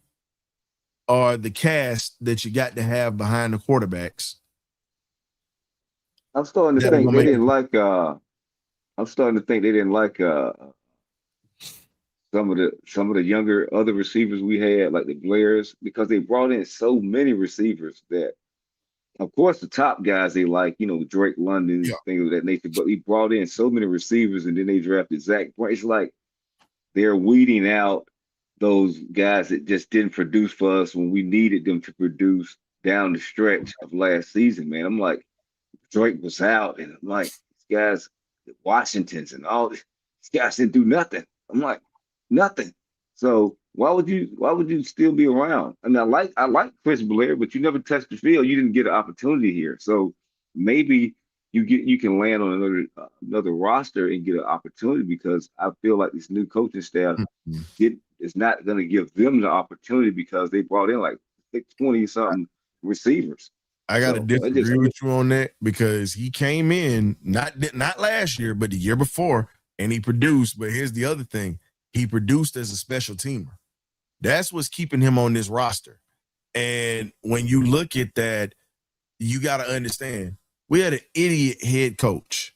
are the cast that you got to have behind the quarterbacks. I'm starting to think they didn't like some of the younger other receivers we had, like the Blairs, because they brought in so many receivers that, of course, the top guys they like, Drake London, things of that nature, but he brought in so many receivers, and then they drafted Zach Brown. It's like they're weeding out those guys that just didn't produce for us when we needed them to produce down the stretch of last season, man. I'm like, Drake was out, and I'm like, these guys, the Washingtons and all these guys didn't do nothing. I'm like, nothing. So why would you still be around? I mean, I like Chris Blair, but you never touched the field. You didn't get an opportunity here. So maybe you can land on another roster and get an opportunity, because I feel like this new coaching staff is not going to give them the opportunity, because they brought in like 20-something receivers. I got to disagree with you on that, because he came in not last year, but the year before, and he produced. But here's the other thing. He produced as a special teamer. That's what's keeping him on this roster. And when you look at that, you got to understand, we had an idiot head coach.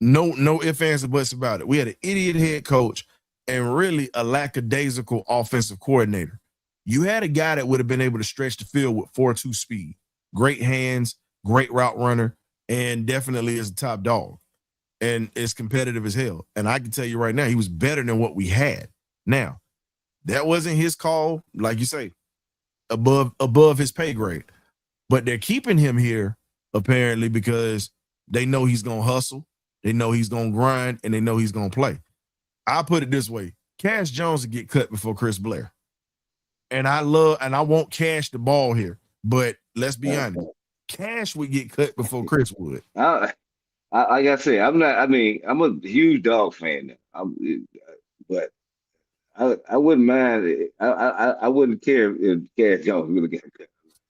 No ifs, ands, or buts about it. We had an idiot head coach and really a lackadaisical offensive coordinator. You had a guy that would have been able to stretch the field with 4.2 speed, great hands, great route runner, and definitely is a top dog. And it's competitive as hell. And I can tell you right now, he was better than what we had. Now, that wasn't his call, like you say, above his pay grade. But they're keeping him here, apparently, because they know he's going to hustle, they know he's going to grind, and they know he's going to play. I'll put it this way. Cash Jones would get cut before Chris Blair. And I won't Cash the ball here, but let's be honest. Cash would get cut before Chris would. Like I say, I'm a huge dog fan now. But I wouldn't mind it. I wouldn't care if Cash Jones really get cut.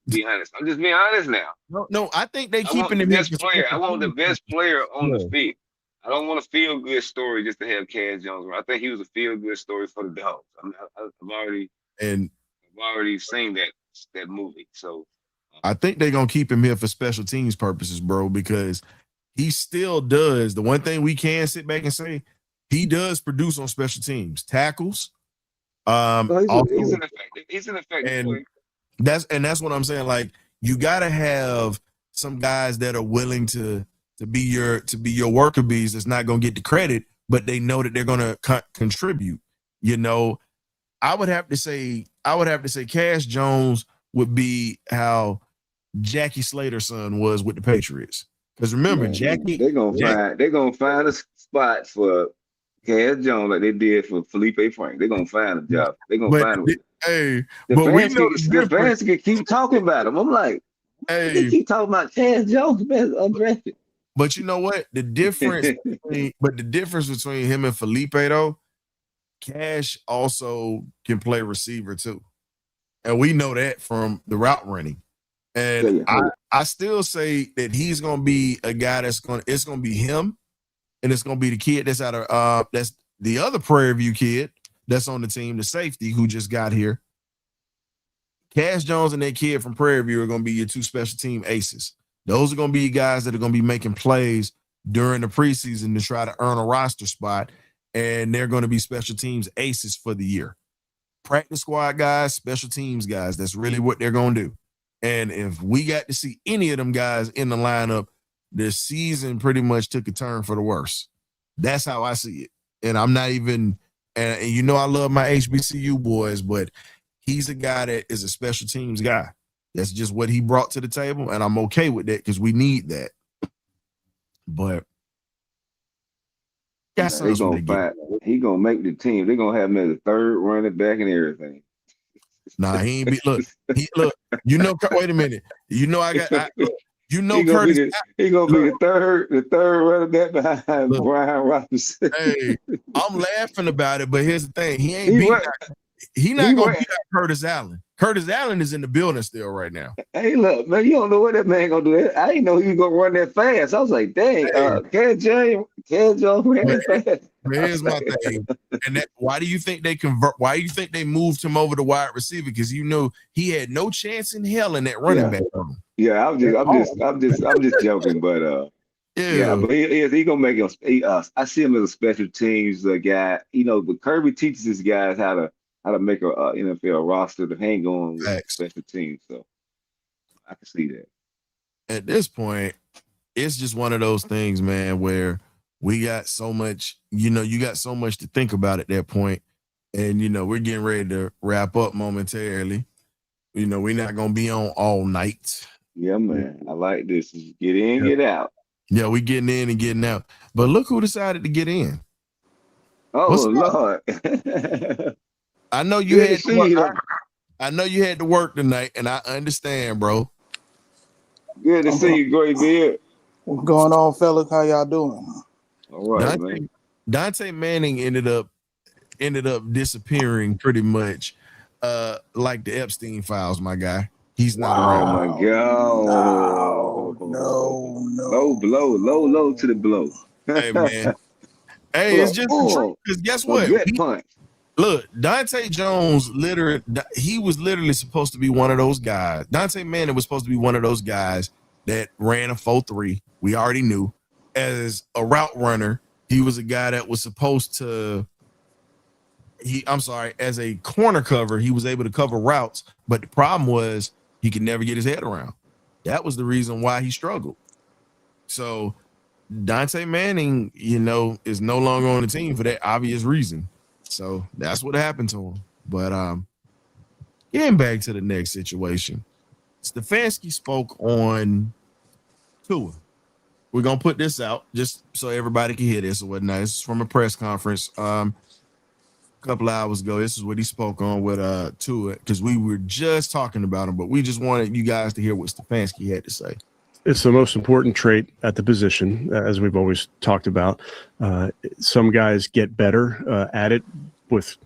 Be honest. I'm just being honest now. No, I think they keeping the him best player. I want the best player on the field. I don't want a feel-good story just to have Cash Jones. I think he was a feel-good story for the Dogs. I've already seen that movie. So I think they're gonna keep him here for special teams purposes, bro, because he still does. The one thing we can sit back and say, he does produce on special teams, tackles. He's an effective player. That's what I'm saying. Like, you gotta have some guys that are willing to be your worker bees that's not gonna get the credit, but they know that they're gonna contribute. I would have to say Cash Jones would be how Jackie Slater's son was with the Patriots. Because remember, they're gonna find a spot for Cash Jones like they did for Felipe Frank. They're gonna find a job. They're gonna find a hey, the but we fans know the fans can keep talking about him. I'm like, they keep talking about Cash Jones, man, undrafted. But you know what? The difference between him and Felipe though, Cash also can play receiver too. And we know that from the route running. And I still say that he's gonna be a guy it's gonna be him, and it's gonna be the kid that's out of that's the other Prairie View kid that's on the team, the safety who just got here. Cash Jones and that kid from Prairie View are gonna be your two special team aces. Those are gonna be guys that are gonna be making plays during the preseason to try to earn a roster spot, and they're gonna be special teams aces for the year. Practice squad guys, special teams guys. That's really what they're gonna do. And if we got to see any of them guys in the lineup, the season pretty much took a turn for the worse. That's how I see it. And I'm not even, and you know I love my HBCU boys, but he's a guy that is a special teams guy. That's just what he brought to the table, and I'm okay with that because we need that. But he gonna make the team. They're gonna have him as a third running back and everything. Nah, he ain't be look. You know. Wait a minute. You know Curtis. He gonna be the third running back behind Brian Robinson. Hey, I'm laughing about it, but here's the thing: He's not gonna beat out Curtis Allen. Curtis Allen is in the building still right now. Hey, look, man, you don't know what that man gonna do. I didn't know he was gonna run that fast. I was like, dang, Cash Jones ran that fast. Here's my thing, and why do you think they convert? Why do you think they moved him over to wide receiver? Because you know he had no chance in hell in that running back room. Yeah, I'm just joking, but but he gonna make him. I see him as a special teams guy. You know, but Kirby teaches his guys how to make a NFL roster to hang on with special teams. So I can see that. At this point, it's just one of those things, man, where we got so much, you got so much to think about at that point. And, we're getting ready to wrap up momentarily. We're not going to be on all night. Yeah, man. I like this. Get in, get out. Yeah, we getting in and getting out. But look who decided to get in. Oh, Lord. I know you had to work. I know you had to work tonight, and I understand, bro. Good to see you, Gray Beard. What's going on, fellas? How y'all doing? All right, man. Dante Manning ended up disappearing pretty much like the Epstein files, my guy. He's not around. Oh my God. No. Low to the blow. Hey, man. Hey, it's just the truth. Because guess what? Look, Dante Jones he was literally supposed to be one of those guys. Dante Manning was supposed to be one of those guys that ran a 4.3. We already knew. As a route runner, he was a guy that was supposed to as a corner cover, he was able to cover routes, but the problem was he could never get his head around. That was the reason why he struggled. So Dante Manning, is no longer on the team for that obvious reason. So that's what happened to him. But getting back to the next situation, Stefanski spoke on Tua. We're gonna put this out just so everybody can hear this or whatnot. This is from a press conference a couple of hours ago. This is what he spoke on with Tua, because we were just talking about him, but we just wanted you guys to hear what Stefanski had to say. It's the most important trait at the position, as we've always talked about. Some guys get better at it with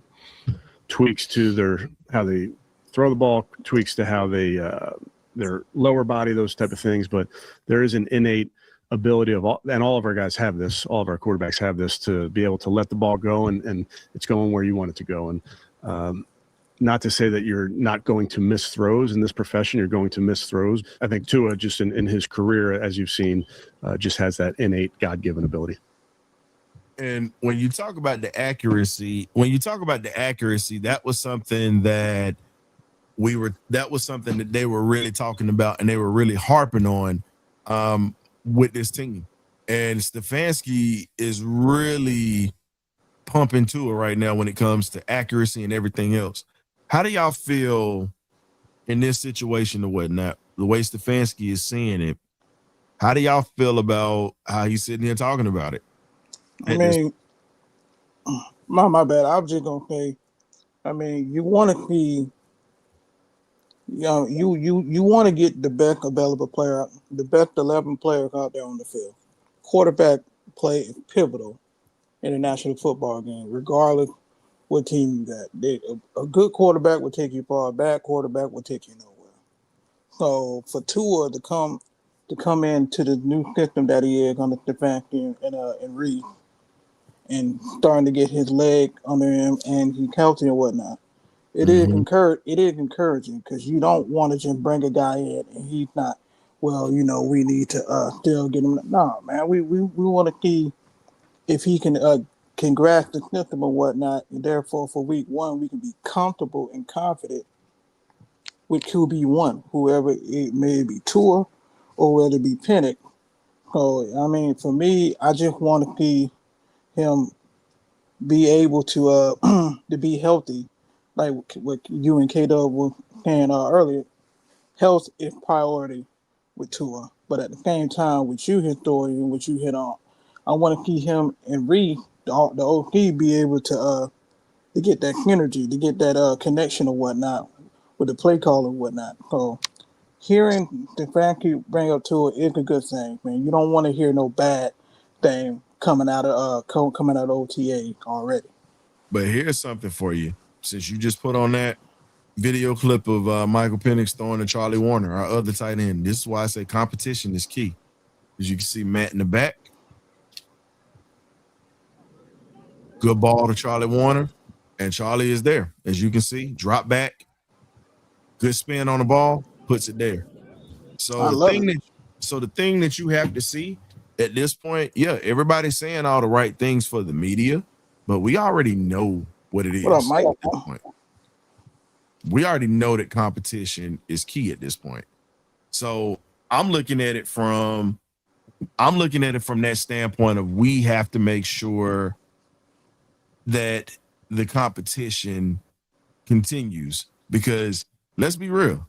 tweaks to how they throw the ball, tweaks to how they their lower body, those type of things. But there is an innate ability of all of our guys have this. All of our quarterbacks have this, to be able to let the ball go and it's going where you want it to go. And not to say that you're not going to miss throws in this profession. You're going to miss throws. I think Tua, just in his career, as you've seen, just has that innate God-given ability. And when you talk about the accuracy, that was something that they were really talking about, and they were really harping on with this team. And Stefanski is really pumping to it right now when it comes to accuracy and everything else. How do y'all feel in this situation or whatnot? The way Stefanski is seeing it, how do y'all feel about how he's sitting here talking about it? I mean, my bad. I was just gonna say, I mean, you want to be, you want to get the best available player, the best 11 players out there on the field. Quarterback play is pivotal in a national football game, regardless what team you got. A good quarterback will take you far. A bad quarterback will take you nowhere. So for Tua to come into the new system that he is under Stefanski and Reed, and starting to get his leg under him, and he's healthy and whatnot. It is encouraging because you don't want to just bring a guy in and he's not. Well, we need to still get him. No, man, we want to see if he can grasp the system and whatnot, and therefore for week 1 we can be comfortable and confident with QB1, whoever it may be, Tua or whether it be Penix. So I mean, for me, I just want to see him be able to to be healthy, like what you and K-Dub were saying earlier. Health is priority with Tua, but at the same time, with you his story and what you hit on, I want to see him and Reed, the OC, be able to get that synergy, to get that connection or whatnot with the play call and whatnot. So hearing the fact you bring up Tua is a good thing, man. You don't want to hear no bad thing coming out of OTA already. But here's something for you. Since you just put on that video clip of Michael Penix throwing to Charlie Warner, our other tight end, this is why I say competition is key. As you can see Matt in the back. Good ball to Charlie Warner, and Charlie is there. As you can see, drop back, good spin on the ball, puts it there. So the thing that you have to see at this point, yeah, everybody's saying all the right things for the media, but we already know what it is. What up, Mike? At this point. We already know that competition is key at this point. So I'm looking at it from that standpoint of we have to make sure that the competition continues, because let's be real,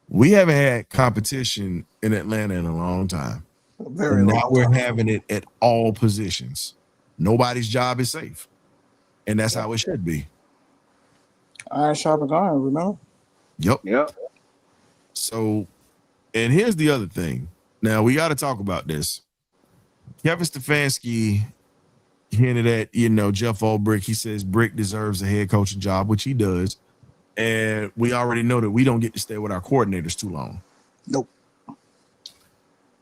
we haven't had competition in Atlanta in a long time. Now we're having it at all positions. Nobody's job is safe, and that's how it should be. Iron sharpens iron, remember? Yep. So, and here's the other thing. Now we got to talk about this. Kevin Stefanski hinted at, Jeff Ulbrich. He says Brick deserves a head coaching job, which he does. And we already know that we don't get to stay with our coordinators too long. Nope.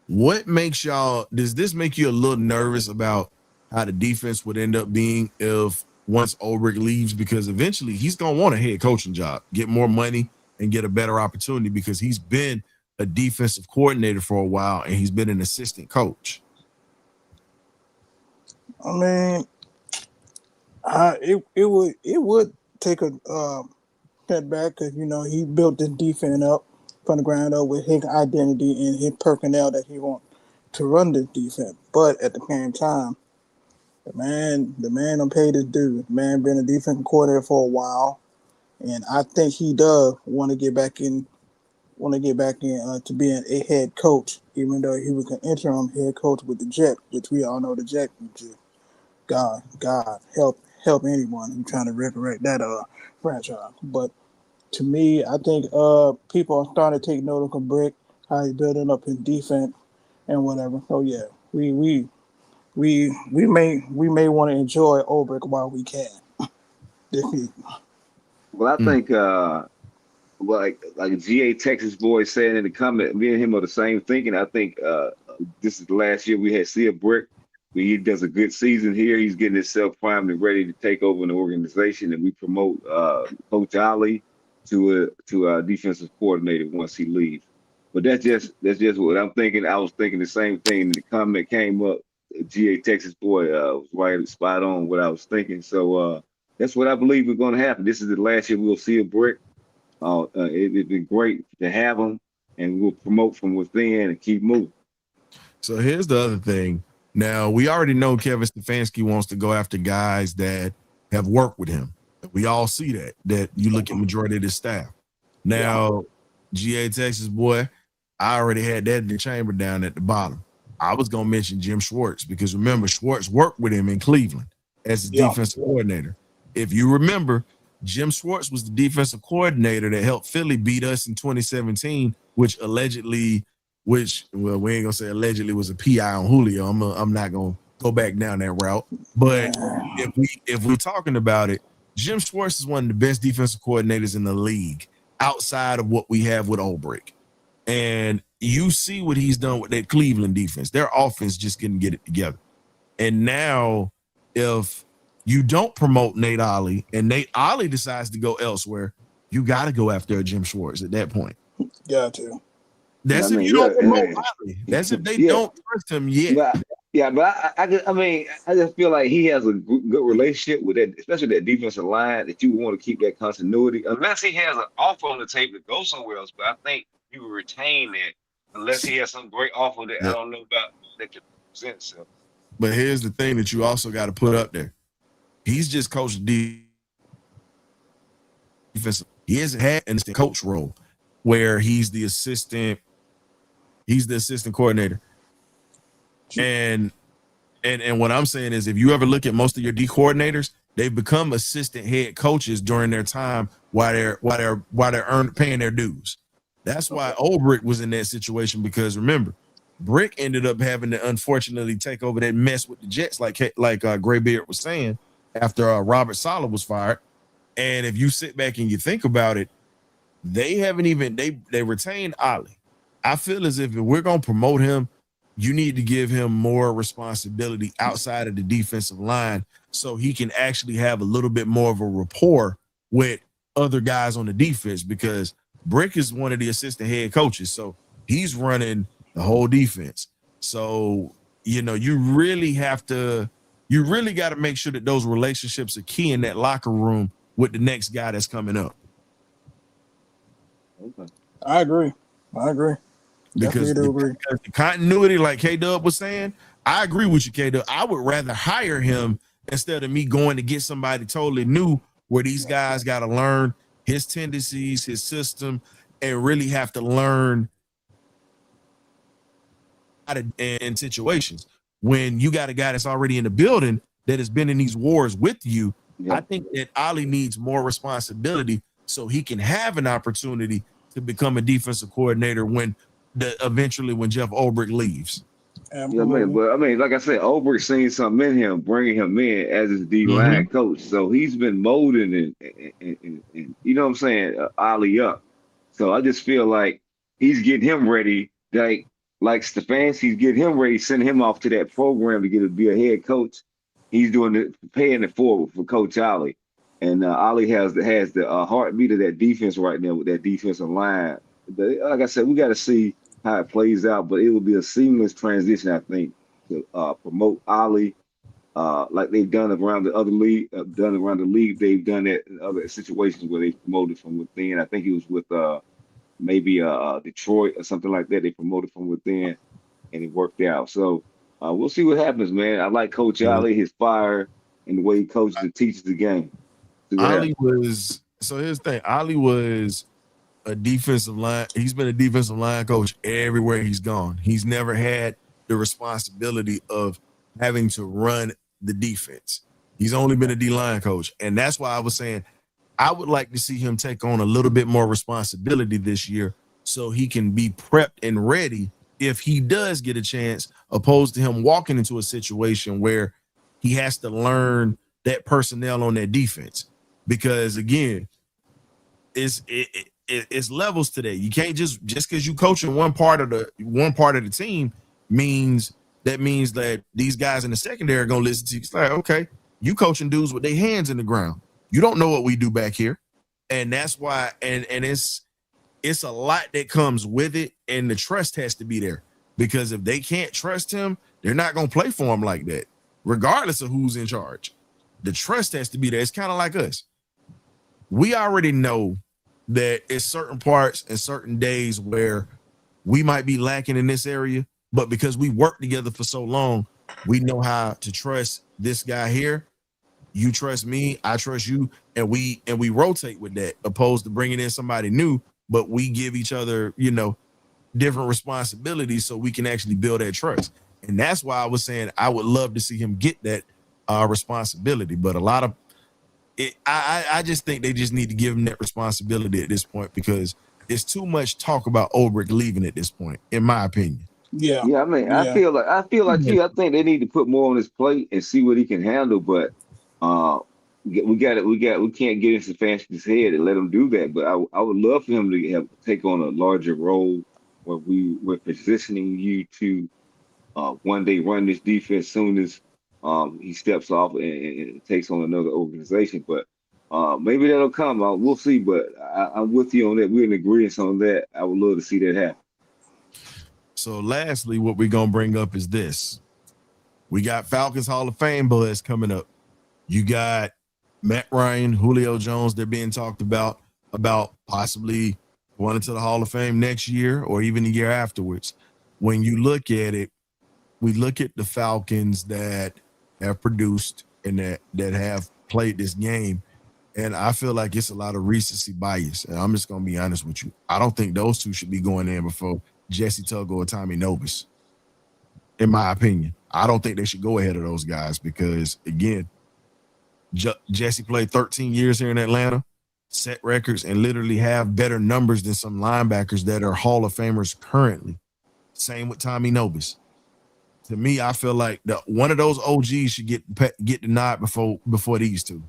What makes does this make you a little nervous about how the defense would end up being if once Ulbrich leaves? Because eventually he's going to want a head coaching job, get more money, and get a better opportunity, because he's been a defensive coordinator for a while and he's been an assistant coach. I mean, it would take a step back because he built this defense up from the ground up with his identity and his personnel that he wants to run this defense. But at the same time, the man done paid his due. The man been a defensive coordinator for a while, and I think he does want to get back in to being a head coach, even though he was an interim head coach with the Jets, which we all know the Jets. God help anyone who's trying to resurrect that franchise. But to me, I think people are starting to take note of Brick, how he's building up his defense and whatever. So yeah, we may want to enjoy Ulbrich while we can. Well, I think like GA Texas boy saying in the comment, me and him are the same thinking. I think this is the last year we had see a Brick. He does a good season here. He's getting himself primed and ready to take over an organization, and we promote Coach Ali to a defensive coordinator once he leaves. But that's just what I'm thinking. I was thinking the same thing. And the comment came up. GA Texas boy was right spot on what I was thinking. So that's what I believe is going to happen. This is the last year we'll see a Brick. It'd be great to have him, and we'll promote from within and keep moving. So here's the other thing. Now, we already know Kevin Stefanski wants to go after guys that have worked with him. We all see that you look at majority of his staff. Now, GA Texas boy, I already had that in the chamber down at the bottom. I was going to mention Jim Schwartz because remember, Schwartz worked with him in Cleveland as his defensive coordinator. If you remember, Jim Schwartz was the defensive coordinator that helped Philly beat us in 2017, which allegedly, we ain't gonna say allegedly was a PI on Julio. I'm not gonna go back down that route. But if we're talking about it, Jim Schwartz is one of the best defensive coordinators in the league outside of what we have with Ulbrich. And you see what he's done with that Cleveland defense. Their offense just couldn't get it together. And now if you don't promote Nate Ollie and Nate Ollie decides to go elsewhere, you got to go after Jim Schwartz at that point. Got to. That's if you don't promote Ollie. That's if they don't trust him yet. But I just feel like he has a good relationship with that, especially that defensive line, that you want to keep that continuity. Unless he has an offer on the table to go somewhere else, but I think you will retain that unless he has some great offer that I don't know about that could present itself. But here's the thing that you also got to put up there. He's just coached defensive. He hasn't had an assistant coach role where he's the assistant coordinator. And what I'm saying is if you ever look at most of your D coordinators, they've become assistant head coaches during their time while they're paying their dues. That's why Ulbrich was in that situation because remember, Brick ended up having to unfortunately take over that mess with the Jets, like Graybeard was saying, after Robert Saleh was fired. And if you sit back and you think about it, they haven't even they retained Ollie. I feel as if we're gonna promote him, you need to give him more responsibility outside of the defensive line so he can actually have a little bit more of a rapport with other guys on the defense because Brick is one of the assistant head coaches, so he's running the whole defense. So, you really got to make sure that those relationships are key in that locker room with the next guy that's coming up. Okay. I agree. Because the continuity, like K-Dub was saying, I agree with you, K-Dub. I would rather hire him instead of me going to get somebody totally new where these guys got to learn his tendencies, his system, and really have to learn how to in situations. When you got a guy that's already in the building that has been in these wars with you, I think that Ollie needs more responsibility so he can have an opportunity to become a defensive coordinator eventually when Jeff Ulbrich leaves. Yeah, man, but I mean, like I said, Ulbrich seen something in him, bringing him in as his D-line coach. So he's been molding and you know what I'm saying, Ollie up. So I just feel like he's getting him ready, like Stefanski's getting him ready, sending him off to that program to be a head coach. He's paying it forward for Coach Ollie. And Ollie has the heartbeat of that defense right now with that defensive line. But like I said, we got to see how it plays out, but it will be a seamless transition, I think, to promote Ollie like they've done around the other league, They've done that in other situations where they promoted from within. I think it was with maybe Detroit or something like that. They promoted from within, and it worked out. So we'll see what happens, man. I like Coach Ollie, his fire, and the way he coaches and teaches the game. So here's the thing. Ollie was a defensive line. He's been a defensive line coach everywhere he's gone. He's never had the responsibility of having to run the defense. He's only been a D-line coach. And that's why I was saying I would like to see him take on a little bit more responsibility this year so he can be prepped and ready if he does get a chance, opposed to him walking into a situation where he has to learn that personnel on that defense. Because again, it's levels to that. You can't just because you coaching one part of the team means that these guys in the secondary are gonna listen to you. It's like, okay, you coaching dudes with their hands in the ground. You don't know what we do back here. And that's why, and it's a lot that comes with it, and the trust has to be there. Because if they can't trust him, they're not gonna play for him like that, regardless of who's in charge. The trust has to be there. It's kind of like us. We already know that it's certain parts and certain days where we might be lacking in this area, but because we work together for so long, We know how to trust this guy here. You trust me, I trust you, and we rotate with that, opposed to bringing in somebody new, but we give each other, different responsibilities so we can actually build that trust. And that's why I was saying I would love to see him get that responsibility. But a lot of it, I just think they just need to give him that responsibility at this point, because it's too much talk about Ulbrich leaving at this point, in my opinion. Yeah. I mean, I feel like too. I think they need to put more on his plate and see what he can handle. But we can't get into Stefanski's head and let him do that. But I would love for him to take on a larger role where we're positioning you to one day run this defense soon as he steps off and takes on another organization. But maybe that'll come. We'll see. But I'm with you on that. We're in agreement on that. I would love to see that happen. So lastly, what we're going to bring up is this. We got Falcons Hall of Fame buzz coming up. You got Matt Ryan, Julio Jones, they're being talked about possibly going into the Hall of Fame next year or even the year afterwards. When you look at it, we look at the Falcons that have produced and that have played this game, and I feel like it's a lot of recency bias. And I'm just going to be honest with you. I don't think those two should be going in before Jesse Tuggle or Tommy Nobis, in my opinion. I don't think they should go ahead of those guys because, again, Jesse played 13 years here in Atlanta, set records, and literally have better numbers than some linebackers that are Hall of Famers currently. Same with Tommy Nobis. To me, I feel like one of those OGs should get the nod before these two.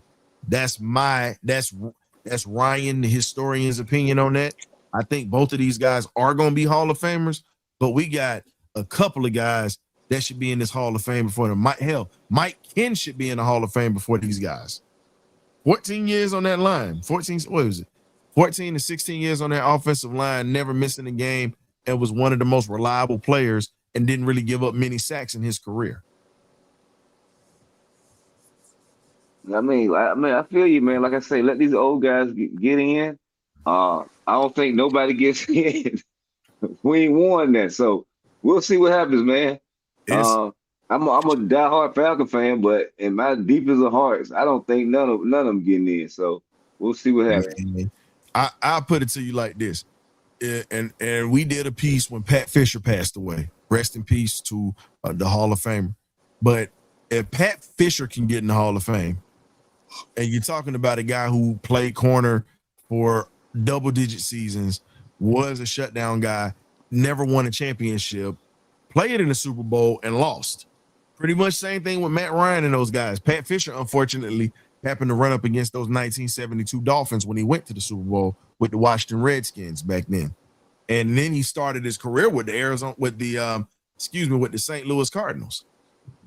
That's Ryan, the historian's opinion on that. I think both of these guys are going to be Hall of Famers, but we got a couple of guys that should be in this Hall of Fame before them. Mike Ken should be in the Hall of Fame before these guys. 14 years on that line. 14 to 16 years on that offensive line, never missing a game, and was one of the most reliable players and didn't really give up many sacks in his career. I mean, I feel you, man. Like I say, let these old guys get in. I don't think nobody gets in. We ain't won that, so we'll see what happens, man. I'm a diehard Falcon fan, but in my deepest of hearts, I don't think none of them getting in. So we'll see what happens. I'll put it to you like this, and we did a piece when Pat Fisher passed away. Rest in peace to the Hall of Famer. But if Pat Fisher can get in the Hall of Fame, and you're talking about a guy who played corner for double-digit seasons, was a shutdown guy, never won a championship, played in the Super Bowl and lost. Pretty much same thing with Matt Ryan and those guys. Pat Fisher, unfortunately, happened to run up against those 1972 Dolphins when he went to the Super Bowl with the Washington Redskins back then. And then he started his career with the St. Louis Cardinals.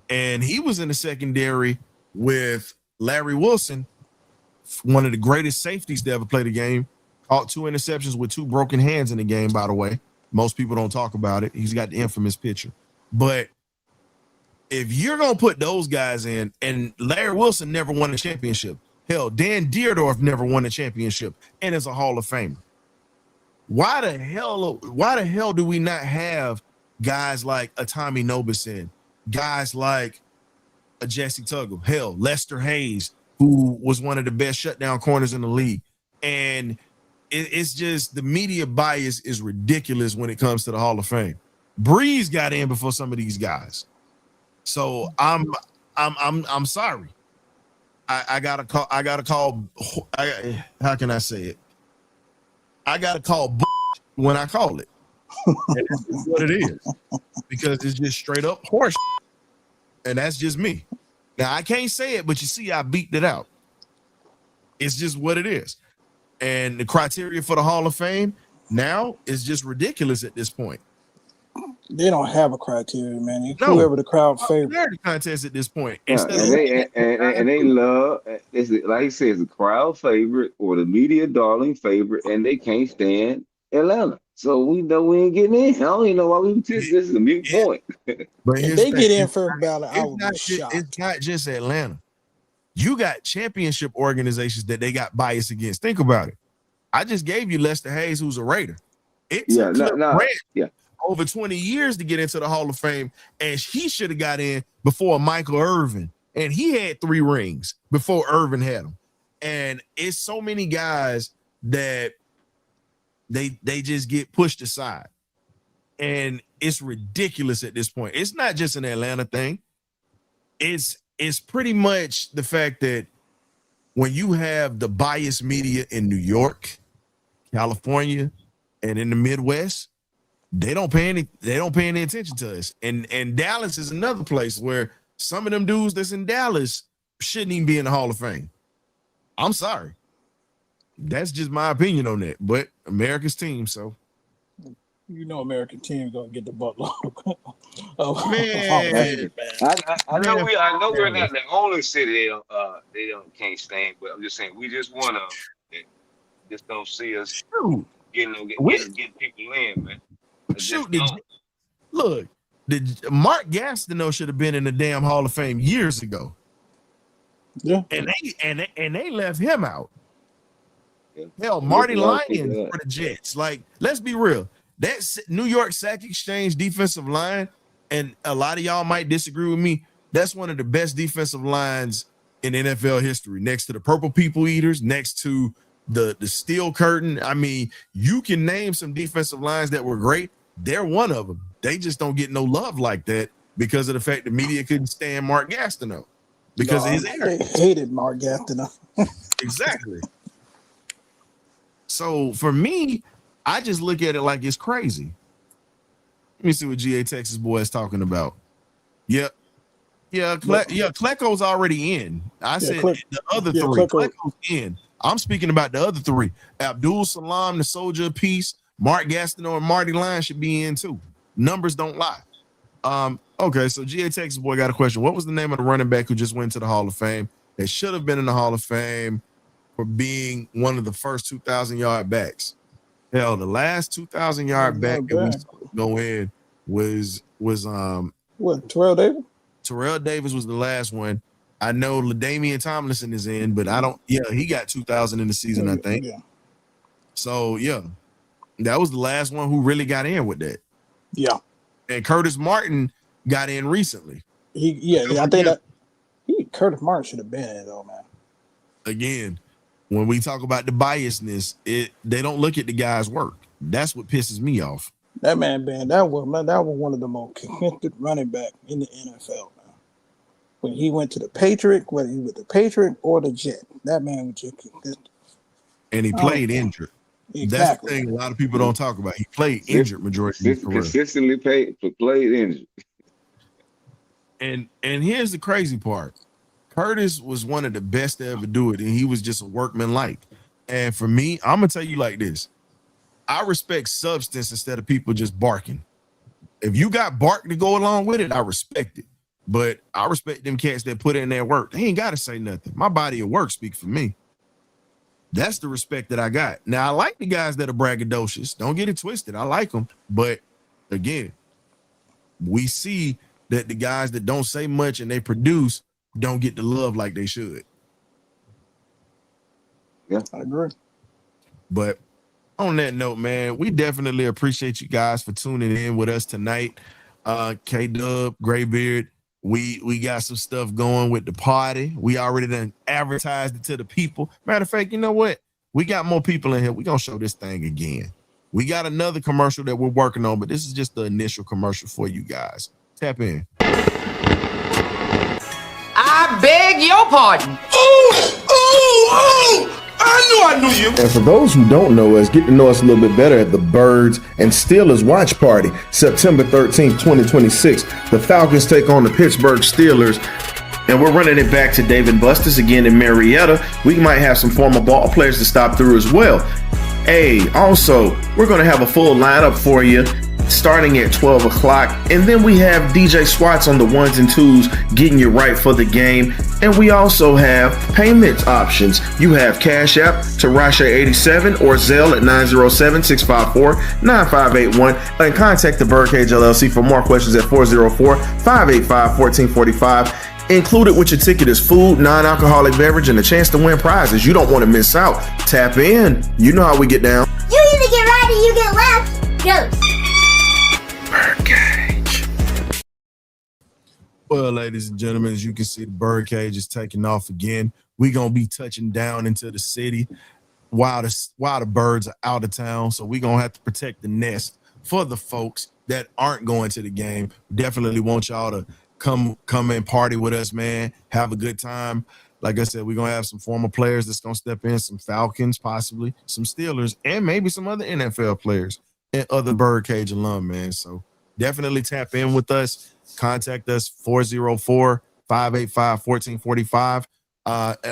And he was in the secondary with Larry Wilson, one of the greatest safeties to ever play the game. Caught 2 interceptions with 2 broken hands in the game, by the way. Most people don't talk about it. He's got the infamous picture. But if you're going to put those guys in, and Larry Wilson never won a championship. Hell, Dan Dierdorf never won a championship and is a Hall of Famer. Why the hell do we not have guys like a Tommy Nobis in, guys like a Jesse Tuggle, hell, Lester Hayes, who was one of the best shutdown corners in the league. And it's just the media bias is ridiculous when it comes to the Hall of Fame. Breeze got in before some of these guys. So I'm sorry. I gotta call. How can I say it? I gotta call when I call it. And that's just what it is, because it's just straight up horse, and that's just me. Now I can't say it, but you see, I beat it out. It's just what it is, and the criteria for the Hall of Fame now is just ridiculous at this point. They don't have a criteria, man. It's whoever the crowd favorite. The contest at this point. They love, it's like he says, the crowd favorite or the media darling favorite, and they can't stand Atlanta. So we know we ain't getting in. I don't even know why we just. This is a mute point. But if they get in for a ballot, I would be shocked. It's not just Atlanta. You got championship organizations that they got bias against. Think about it. I just gave you Lester Hayes, who's a Raider. over 20 years to get into the Hall of Fame, and he should have got in before Michael Irvin, and he had 3 rings before Irvin had them. And it's so many guys that they just get pushed aside, and it's ridiculous at this point. It's not just an Atlanta thing. It's pretty much the fact that when you have the biased media in New York, California, and in the Midwest, they don't pay any attention to us. And Dallas is another place where some of them dudes that's in Dallas shouldn't even be in the Hall of Fame. I'm sorry. That's just my opinion on that. But America's team, so You know, American team gonna get the buttload. Man. I know we're not the only city they can't stand, but I'm just saying we just one of them that just don't see us getting people in, man. Look, Mark Gastineau should have been in the damn Hall of Fame years ago. Yeah, and they left him out. Yeah. Hell, Marty Lyons for the Jets. Like, let's be real. That New York Sack Exchange defensive line, and a lot of y'all might disagree with me, that's one of the best defensive lines in NFL history, next to the Purple People Eaters, next to the Steel Curtain. I mean, you can name some defensive lines that were great. They're one of them. They just don't get no love like that because of the fact the media couldn't stand Mark Gastineau because of his hair. They hated Mark Gastineau. Exactly. So for me, I just look at it like it's crazy. Let me see what GA Texas boy is talking about. Yep. Klecko's already in. I said the other 3. Klecko's in. I'm speaking about the other 3. Abdul Salam, the Soldier of Peace, Mark Gastineau, and Marty Lyons should be in too. Numbers don't lie. Okay, so GA Texas boy got a question. What was the name of the running back who just went to the Hall of Fame? That should have been in the Hall of Fame for being one of the first 2,000-yard backs. Hell, the last 2,000-yard back that we saw go in was what, Terrell Davis? Terrell Davis was the last one. I know LaDainian Tomlinson is in, but I don't. Yeah, he got 2,000 in the season, I think. Yeah. So yeah, that was the last one who really got in with that. Yeah. And Curtis Martin got in recently. I think that Curtis Martin should have been in though, man. Again, when we talk about the biasness, they don't look at the guy's work. That's what pisses me off. That man, that was one of the most consistent running back in the NFL, man. When he went to the Patriot, whether he was the Patriot or the Jet, that man was just consistent. And he played injured. Exactly. That's the thing a lot of people don't talk about. He played injured majority of his career. Consistently played injured. And here's the crazy part. Curtis was one of the best to ever do it, and he was just a workman-like. And for me, I'm gonna tell you like this: I respect substance instead of people just barking. If you got bark to go along with it, I respect it. But I respect them cats that put in their work. They ain't gotta say nothing. My body of work speak for me. That's the respect that I got. Now I like the guys that are braggadocious. Don't get it twisted. I like them, but again, we see that the guys that don't say much and they produce don't get the love like they should. Yeah, I agree. But on that note, man, we definitely appreciate you guys for tuning in with us tonight. K-Dub, Graybeard, we got some stuff going with the party. We already done advertised it to the people. Matter of fact, you know what? We got more people in here. We're going to show this thing again. We got another commercial that we're working on, but this is just the initial commercial for you guys. Tap in. I beg your pardon. I knew you. And for those who don't know us, get to know us a little bit better at the Birds and Steelers Watch Party, September 13th, 2026. The Falcons take on the Pittsburgh Steelers, and we're running it back to Dave & Buster's again in Marietta. We might have some former ball players to stop through as well. Hey, also, we're going to have a full lineup for you starting at 12 o'clock. And then we have DJ Swats on the 1s and 2s getting you right for the game. And we also have payment options. You have Cash App to Rasha87 or Zelle at 907-654-9581. And contact the BirdCage LLC for more questions at 404-585-1445. Included with your ticket is food, non-alcoholic beverage, and a chance to win prizes. You don't want to miss out. Tap in. You know how we get down. You either get right or you get left. Go. BirdCage. Well, ladies and gentlemen, as you can see, the BirdCage is taking off again. We're going to be touching down into the city while the birds are out of town. So we're going to have to protect the nest for the folks that aren't going to the game. Definitely want y'all to come and party with us, man. Have a good time. Like I said, we're going to have some former players that's going to step in, some Falcons, possibly some Steelers, and maybe some other NFL players and other BirdCage alum, man. So definitely tap in with us. Contact us 404-585-1445.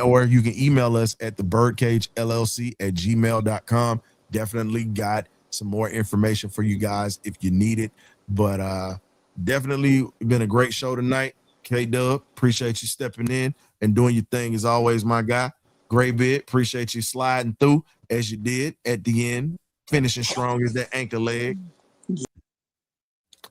Or you can email us at the BirdCageLLC@gmail.com. Definitely got some more information for you guys if you need it. But definitely been a great show tonight. K-Dub, appreciate you stepping in and doing your thing as always, my guy. Great bit. Appreciate you sliding through as you did at the end, finishing strong as that anchor leg.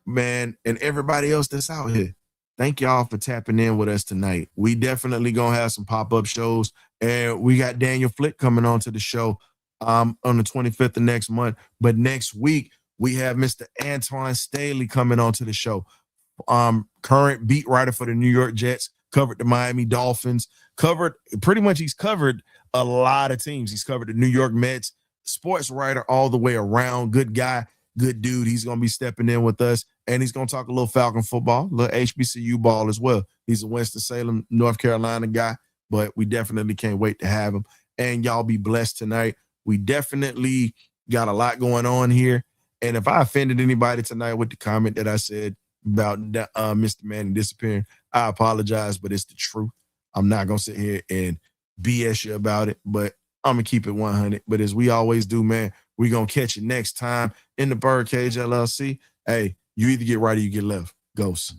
Man, and everybody else that's out here, thank y'all for tapping in with us tonight. We definitely gonna have some pop-up shows, and we got Daniel Flick coming on to the show on the 25th of next month. But next week we have Mr. Antoine Staley coming on to the show. Current beat writer for the New York Jets, covered the Miami Dolphins, he's covered a lot of teams. He's covered the New York Mets, sports writer all the way around. Good guy, good dude. He's gonna be stepping in with us, and he's gonna talk a little Falcon football, a little HBCU ball as well. He's a Winston-Salem, North Carolina guy, but we definitely can't wait to have him. And y'all be blessed tonight. We definitely got a lot going on here. And if I offended anybody tonight with the comment that I said about Mr. Manning disappearing, I apologize, but it's the truth. I'm not gonna sit here and BS you about it, but I'm gonna keep it 100. But as we always do, man, we're gonna catch you next time in the BirdCage LLC. Hey, you either get right or you get left. Ghost.